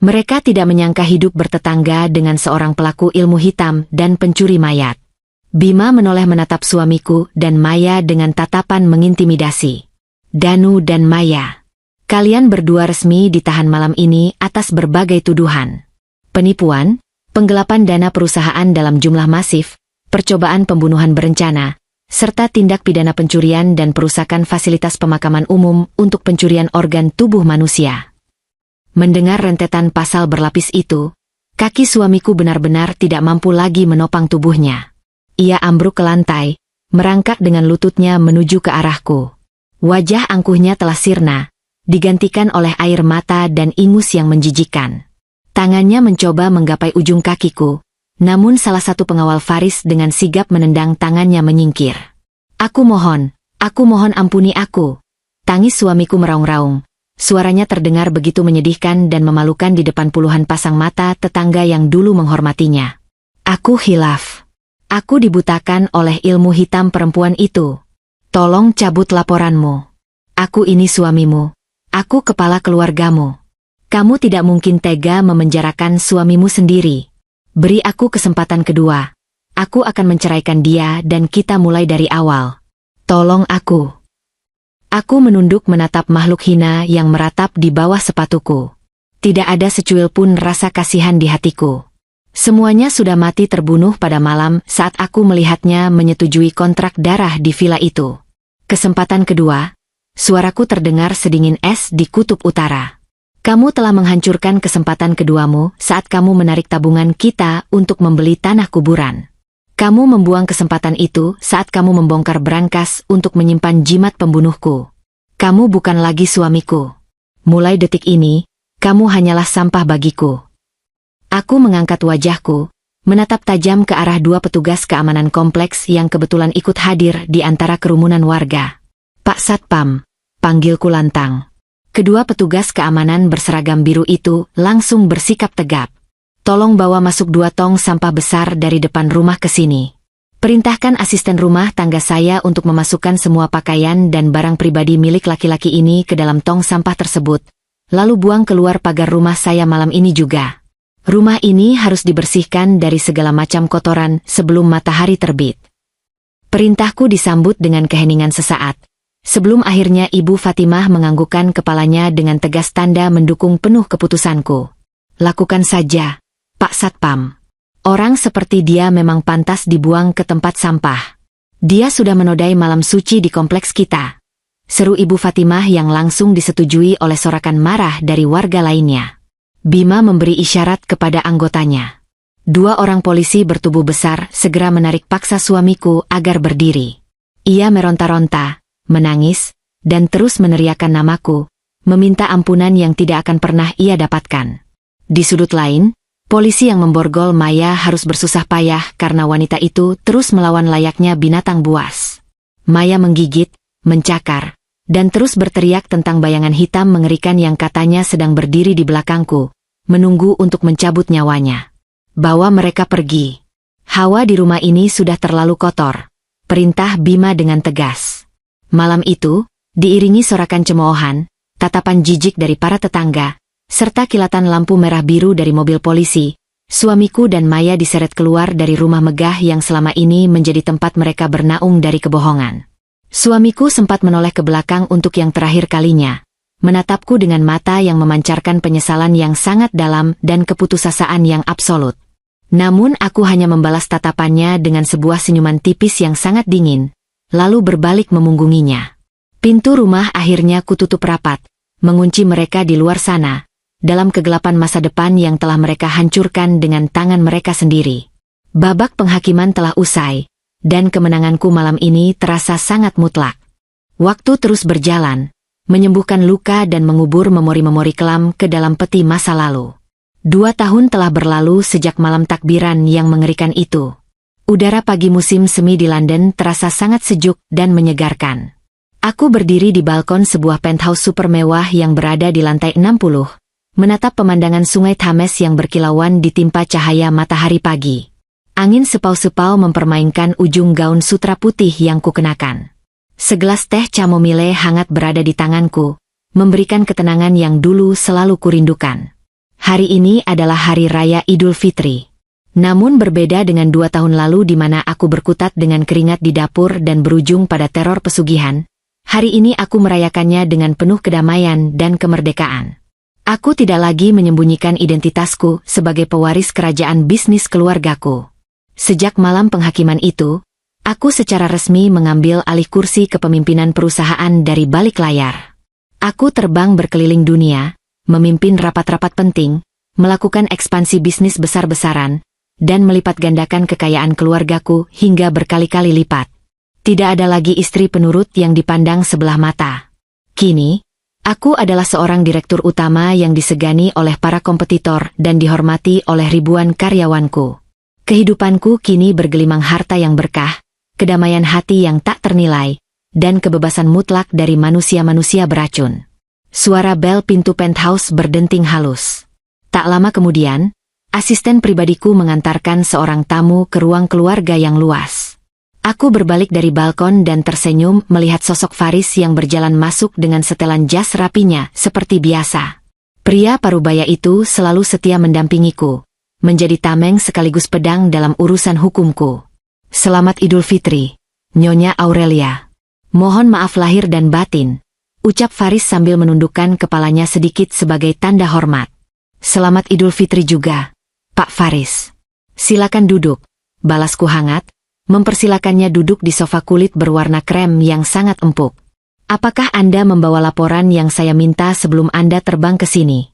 Mereka tidak menyangka hidup bertetangga dengan seorang pelaku ilmu hitam dan pencuri mayat. Bima menoleh menatap suamiku dan Maya dengan tatapan mengintimidasi. Danu dan Maya, kalian berdua resmi ditahan malam ini atas berbagai tuduhan. Penipuan, penggelapan dana perusahaan dalam jumlah masif, percobaan pembunuhan berencana, serta tindak pidana pencurian dan perusakan fasilitas pemakaman umum untuk pencurian organ tubuh manusia. Mendengar rentetan pasal berlapis itu, kaki suamiku benar-benar tidak mampu lagi menopang tubuhnya. Ia ambruk ke lantai, merangkak dengan lututnya menuju ke arahku. Wajah angkuhnya telah sirna, digantikan oleh air mata dan ingus yang menjijikkan. Tangannya mencoba menggapai ujung kakiku, namun salah satu pengawal Faris dengan sigap menendang tangannya menyingkir. Aku mohon ampuni aku. Tangis suamiku meraung-raung. Suaranya terdengar begitu menyedihkan dan memalukan di depan puluhan pasang mata tetangga yang dulu menghormatinya. Aku hilaf. Aku dibutakan oleh ilmu hitam perempuan itu. Tolong cabut laporanmu. Aku ini suamimu. Aku kepala keluargamu. Kamu tidak mungkin tega memenjarakan suamimu sendiri. Beri aku kesempatan kedua. Aku akan menceraikan dia dan kita mulai dari awal. Tolong aku. Aku menunduk menatap makhluk hina yang meratap di bawah sepatuku. Tidak ada secuil pun rasa kasihan di hatiku. Semuanya sudah mati terbunuh pada malam saat aku melihatnya menyetujui kontrak darah di villa itu. Kesempatan kedua, suaraku terdengar sedingin es di kutub utara. Kamu telah menghancurkan kesempatan keduamu saat kamu menarik tabungan kita untuk membeli tanah kuburan. Kamu membuang kesempatan itu saat kamu membongkar brankas untuk menyimpan jimat pembunuhku. Kamu bukan lagi suamiku. Mulai detik ini, kamu hanyalah sampah bagiku. Aku mengangkat wajahku, menatap tajam ke arah 2 petugas keamanan kompleks yang kebetulan ikut hadir di antara kerumunan warga. Pak Satpam, panggilku lantang. Kedua petugas keamanan berseragam biru itu langsung bersikap tegap. Tolong bawa masuk 2 tong sampah besar dari depan rumah ke sini. Perintahkan asisten rumah tangga saya untuk memasukkan semua pakaian dan barang pribadi milik laki-laki ini ke dalam tong sampah tersebut, lalu buang keluar pagar rumah saya malam ini juga. Rumah ini harus dibersihkan dari segala macam kotoran sebelum matahari terbit. Perintahku disambut dengan keheningan sesaat. Sebelum akhirnya Ibu Fatimah menganggukkan kepalanya dengan tegas tanda mendukung penuh keputusanku. Lakukan saja, Pak Satpam. Orang seperti dia memang pantas dibuang ke tempat sampah. Dia sudah menodai malam suci di kompleks kita. Seru Ibu Fatimah yang langsung disetujui oleh sorakan marah dari warga lainnya. Bima memberi isyarat kepada anggotanya. 2 orang polisi bertubuh besar segera menarik paksa suamiku agar berdiri. Ia meronta-ronta, menangis, dan terus meneriakkan namaku, meminta ampunan yang tidak akan pernah ia dapatkan. Di sudut lain, polisi yang memborgol Maya harus bersusah payah karena wanita itu terus melawan layaknya binatang buas. Maya menggigit, mencakar, dan terus berteriak tentang bayangan hitam mengerikan yang katanya sedang berdiri di belakangku, menunggu untuk mencabut nyawanya. Bawa mereka pergi. Hawa di rumah ini sudah terlalu kotor. Perintah Bima dengan tegas. Malam itu, diiringi sorakan cemoohan, tatapan jijik dari para tetangga, serta kilatan lampu merah biru dari mobil polisi, suamiku dan Maya diseret keluar dari rumah megah yang selama ini menjadi tempat mereka bernaung dari kebohongan. Suamiku sempat menoleh ke belakang untuk yang terakhir kalinya, menatapku dengan mata yang memancarkan penyesalan yang sangat dalam dan keputusasaan yang absolut. Namun aku hanya membalas tatapannya dengan sebuah senyuman tipis yang sangat dingin, lalu berbalik memunggunginya. Pintu rumah akhirnya kututup rapat, mengunci mereka di luar sana, dalam kegelapan masa depan yang telah mereka hancurkan dengan tangan mereka sendiri. Babak penghakiman telah usai, dan kemenanganku malam ini terasa sangat mutlak. Waktu terus berjalan, menyembuhkan luka dan mengubur memori-memori kelam ke dalam peti masa lalu. 2 tahun telah berlalu sejak malam takbiran yang mengerikan itu. Udara pagi musim semi di London terasa sangat sejuk dan menyegarkan. Aku berdiri di balkon sebuah penthouse super mewah yang berada di lantai 60, menatap pemandangan sungai Thames yang berkilauan ditimpa cahaya matahari pagi. Angin sepau-sepau mempermainkan ujung gaun sutra putih yang kukenakan. Segelas teh chamomile hangat berada di tanganku, memberikan ketenangan yang dulu selalu kurindukan. Hari ini adalah Hari Raya Idul Fitri. Namun berbeda dengan 2 tahun lalu di mana aku berkutat dengan keringat di dapur dan berujung pada teror pesugihan, hari ini aku merayakannya dengan penuh kedamaian dan kemerdekaan. Aku tidak lagi menyembunyikan identitasku sebagai pewaris kerajaan bisnis keluargaku. Sejak malam penghakiman itu, aku secara resmi mengambil alih kursi kepemimpinan perusahaan dari balik layar. Aku terbang berkeliling dunia, memimpin rapat-rapat penting, melakukan ekspansi bisnis besar-besaran, dan melipat gandakan kekayaan keluargaku hingga berkali-kali lipat. Tidak ada lagi istri penurut yang dipandang sebelah mata. Kini, aku adalah seorang direktur utama yang disegani oleh para kompetitor dan dihormati oleh ribuan karyawanku. Kehidupanku kini bergelimang harta yang berkah, kedamaian hati yang tak ternilai, dan kebebasan mutlak dari manusia-manusia beracun. Suara bel pintu penthouse berdenting halus. Tak lama kemudian, asisten pribadiku mengantarkan seorang tamu ke ruang keluarga yang luas. Aku berbalik dari balkon dan tersenyum melihat sosok Faris yang berjalan masuk dengan setelan jas rapinya seperti biasa. Pria parubaya itu selalu setia mendampingiku, menjadi tameng sekaligus pedang dalam urusan hukumku. Selamat Idul Fitri, Nyonya Aurelia. Mohon maaf lahir dan batin, ucap Faris sambil menundukkan kepalanya sedikit sebagai tanda hormat. Selamat Idul Fitri juga, Pak Faris. Silakan duduk, balasku hangat, mempersilakannya duduk di sofa kulit berwarna krem yang sangat empuk. Apakah Anda membawa laporan yang saya minta sebelum Anda terbang ke sini?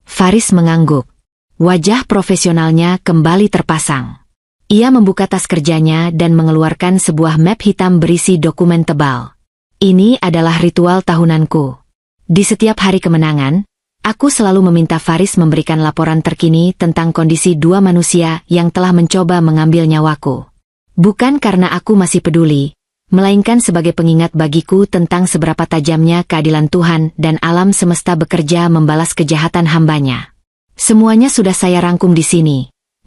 Faris mengangguk. Wajah profesionalnya kembali terpasang. Ia membuka tas kerjanya dan mengeluarkan sebuah map hitam berisi dokumen tebal. Ini adalah ritual tahunanku. Di setiap hari kemenangan, aku selalu meminta Faris memberikan laporan terkini tentang kondisi 2 manusia yang telah mencoba mengambil nyawaku. Bukan karena aku masih peduli, melainkan sebagai pengingat bagiku tentang seberapa tajamnya keadilan Tuhan dan alam semesta bekerja membalas kejahatan hambanya. Semuanya sudah saya rangkum di sini,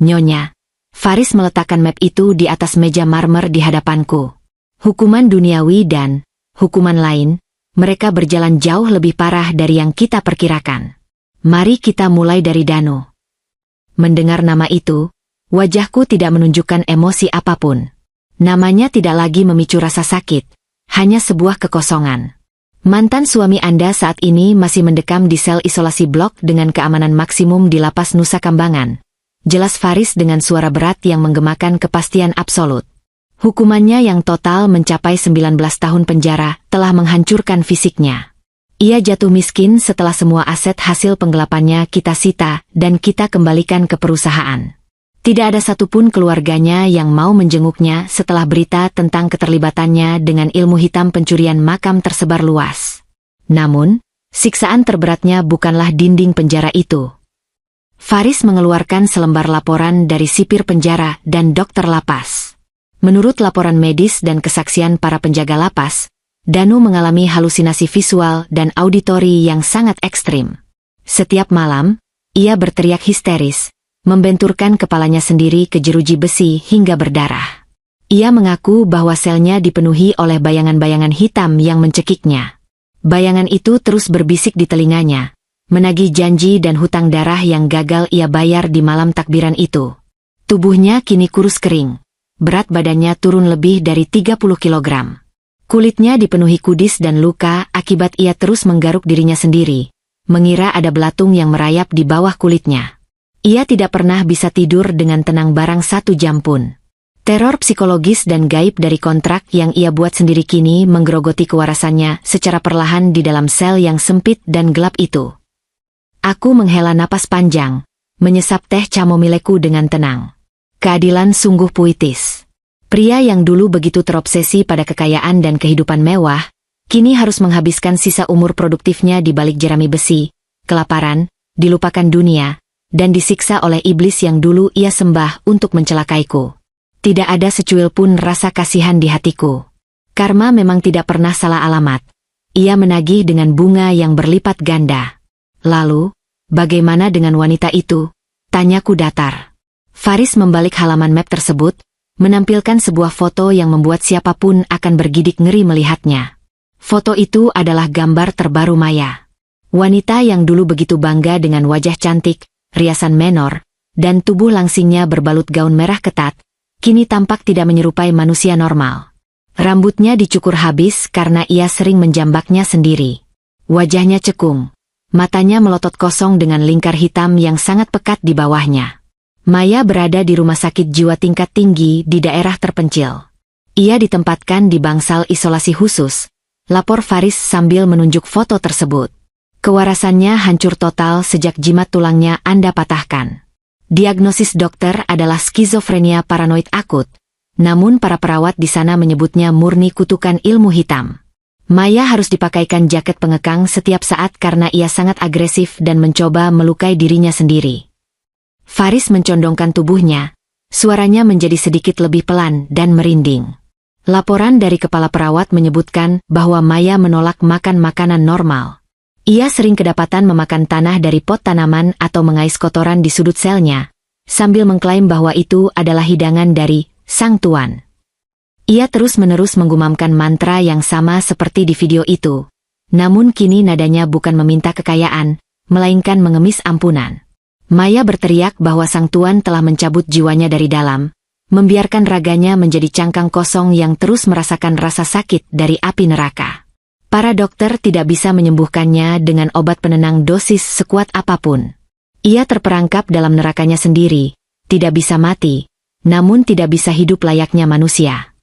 Nyonya. Faris meletakkan map itu di atas meja marmer di hadapanku. Hukuman duniawi dan hukuman lain, mereka berjalan jauh lebih parah dari yang kita perkirakan. Mari kita mulai dari Dano. Mendengar nama itu, wajahku tidak menunjukkan emosi apapun. Namanya tidak lagi memicu rasa sakit, hanya sebuah kekosongan. Mantan suami Anda saat ini masih mendekam di sel isolasi blok dengan keamanan maksimum di Lapas Nusa Kambangan. Jelas Faris dengan suara berat yang menggemakan kepastian absolut. Hukumannya yang total mencapai 19 tahun penjara telah menghancurkan fisiknya. Ia jatuh miskin setelah semua aset hasil penggelapannya kita sita dan kita kembalikan ke perusahaan. Tidak ada satupun keluarganya yang mau menjenguknya setelah berita tentang keterlibatannya dengan ilmu hitam pencurian makam tersebar luas. Namun, siksaan terberatnya bukanlah dinding penjara itu. Faris mengeluarkan selembar laporan dari sipir penjara dan dokter lapas. Menurut laporan medis dan kesaksian para penjaga lapas, Danu mengalami halusinasi visual dan auditori yang sangat ekstrim. Setiap malam, ia berteriak histeris, membenturkan kepalanya sendiri ke jeruji besi hingga berdarah. Ia mengaku bahwa selnya dipenuhi oleh bayangan-bayangan hitam yang mencekiknya. Bayangan itu terus berbisik di telinganya, menagih janji dan hutang darah yang gagal ia bayar di malam takbiran itu. Tubuhnya kini kurus kering. Berat badannya turun lebih dari 30 kilogram. Kulitnya dipenuhi kudis dan luka akibat ia terus menggaruk dirinya sendiri, mengira ada belatung yang merayap di bawah kulitnya. Ia tidak pernah bisa tidur dengan tenang barang 1 jam pun. Teror psikologis dan gaib dari kontrak yang ia buat sendiri kini menggerogoti kewarasannya secara perlahan di dalam sel yang sempit dan gelap itu. Aku menghela napas panjang, menyesap teh camomileku dengan tenang. Keadilan sungguh puitis. Pria yang dulu begitu terobsesi pada kekayaan dan kehidupan mewah, kini harus menghabiskan sisa umur produktifnya di balik jerami besi, kelaparan, dilupakan dunia, dan disiksa oleh iblis yang dulu ia sembah untuk mencelakaiku. Tidak ada secuil pun rasa kasihan di hatiku. Karma memang tidak pernah salah alamat. Ia menagih dengan bunga yang berlipat ganda. Lalu, bagaimana dengan wanita itu? Tanyaku datar. Faris membalik halaman map tersebut, menampilkan sebuah foto yang membuat siapapun akan bergidik ngeri melihatnya. Foto itu adalah gambar terbaru Maya. Wanita yang dulu begitu bangga dengan wajah cantik, riasan menor, dan tubuh langsingnya berbalut gaun merah ketat, kini tampak tidak menyerupai manusia normal. Rambutnya dicukur habis karena ia sering menjambaknya sendiri. Wajahnya cekung, matanya melotot kosong dengan lingkar hitam yang sangat pekat di bawahnya. Maya berada di rumah sakit jiwa tingkat tinggi di daerah terpencil. Ia ditempatkan di bangsal isolasi khusus, lapor Faris sambil menunjuk foto tersebut. Kewarasannya hancur total sejak jimat tulangnya Anda patahkan. Diagnosis dokter adalah skizofrenia paranoid akut, namun para perawat di sana menyebutnya murni kutukan ilmu hitam. Maya harus dipakaikan jaket pengekang setiap saat karena ia sangat agresif dan mencoba melukai dirinya sendiri. Faris mencondongkan tubuhnya, suaranya menjadi sedikit lebih pelan dan merinding. Laporan dari kepala perawat menyebutkan bahwa Maya menolak makan makanan normal. Ia sering kedapatan memakan tanah dari pot tanaman atau mengais kotoran di sudut selnya, sambil mengklaim bahwa itu adalah hidangan dari Sang Tuan. Ia terus-menerus menggumamkan mantra yang sama seperti di video itu, namun kini nadanya bukan meminta kekayaan, melainkan mengemis ampunan. Maya berteriak bahwa Sang Tuan telah mencabut jiwanya dari dalam, membiarkan raganya menjadi cangkang kosong yang terus merasakan rasa sakit dari api neraka. Para dokter tidak bisa menyembuhkannya dengan obat penenang dosis sekuat apapun. Ia terperangkap dalam nerakanya sendiri, tidak bisa mati, namun tidak bisa hidup layaknya manusia.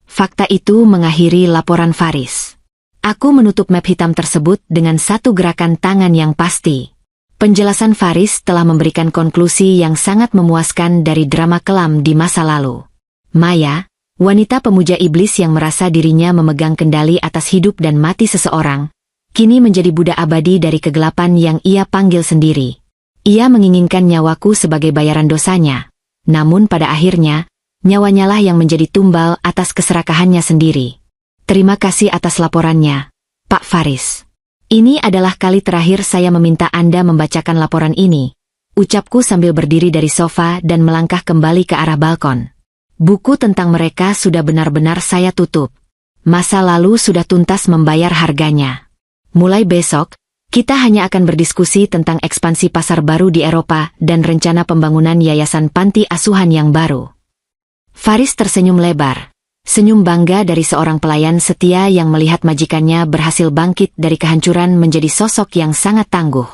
Fakta itu mengakhiri laporan Faris. Aku menutup map hitam tersebut dengan satu gerakan tangan yang pasti. Penjelasan Faris telah memberikan konklusi yang sangat memuaskan dari drama kelam di masa lalu. Maya, wanita pemuja iblis yang merasa dirinya memegang kendali atas hidup dan mati seseorang, kini menjadi budak abadi dari kegelapan yang ia panggil sendiri. Ia menginginkan nyawaku sebagai bayaran dosanya, namun pada akhirnya, nyawanya lah yang menjadi tumbal atas keserakahannya sendiri. Terima kasih atas laporannya, Pak Faris. Ini adalah kali terakhir saya meminta Anda membacakan laporan ini, ucapku sambil berdiri dari sofa dan melangkah kembali ke arah balkon. Buku tentang mereka sudah benar-benar saya tutup. Masa lalu sudah tuntas membayar harganya. Mulai besok, Kita hanya akan berdiskusi tentang ekspansi pasar baru di Eropa dan rencana pembangunan yayasan panti asuhan yang baru. Faris tersenyum lebar. Senyum bangga dari seorang pelayan setia yang melihat majikannya berhasil bangkit dari kehancuran menjadi sosok yang sangat tangguh.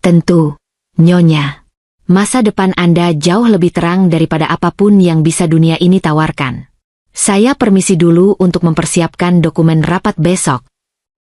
Tentu, Nyonya. Masa depan Anda jauh lebih terang daripada apapun yang bisa dunia ini tawarkan. Saya permisi dulu untuk mempersiapkan dokumen rapat besok.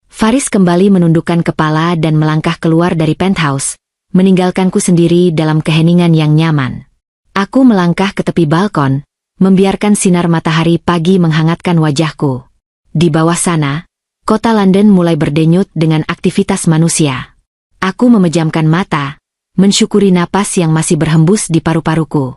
Faris kembali menundukkan kepala dan melangkah keluar dari penthouse, meninggalkanku sendiri dalam keheningan yang nyaman. Aku melangkah ke tepi balkon, membiarkan sinar matahari pagi menghangatkan wajahku. Di bawah sana, kota London mulai berdenyut dengan aktivitas manusia. Aku memejamkan mata, mensyukuri napas yang masih berhembus di paru-paruku.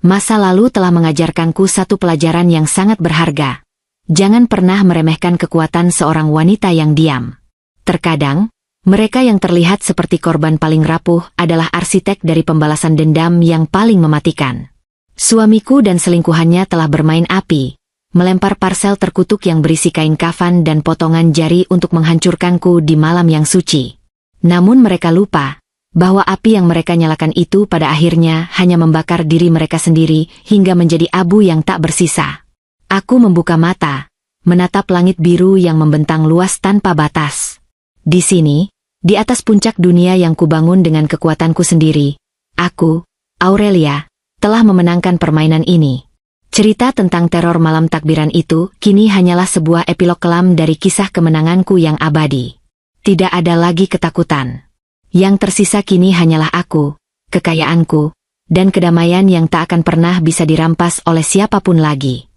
Masa lalu telah mengajarkanku satu pelajaran yang sangat berharga. Jangan pernah meremehkan kekuatan seorang wanita yang diam. Terkadang, mereka yang terlihat seperti korban paling rapuh adalah arsitek dari pembalasan dendam yang paling mematikan. Suamiku dan selingkuhannya telah bermain api, melempar parsel terkutuk yang berisi kain kafan dan potongan jari untuk menghancurkanku di malam yang suci. Namun mereka lupa bahwa api yang mereka nyalakan itu pada akhirnya hanya membakar diri mereka sendiri hingga menjadi abu yang tak bersisa. Aku membuka mata, menatap langit biru yang membentang luas tanpa batas. Di sini, di atas puncak dunia yang kubangun dengan kekuatanku sendiri, aku, Aurelia, telah memenangkan permainan ini. Cerita tentang teror malam takbiran itu kini hanyalah sebuah epilog kelam dari kisah kemenanganku yang abadi. Tidak ada lagi ketakutan. Yang tersisa kini hanyalah aku, kekayaanku, dan kedamaian yang tak akan pernah bisa dirampas oleh siapapun lagi.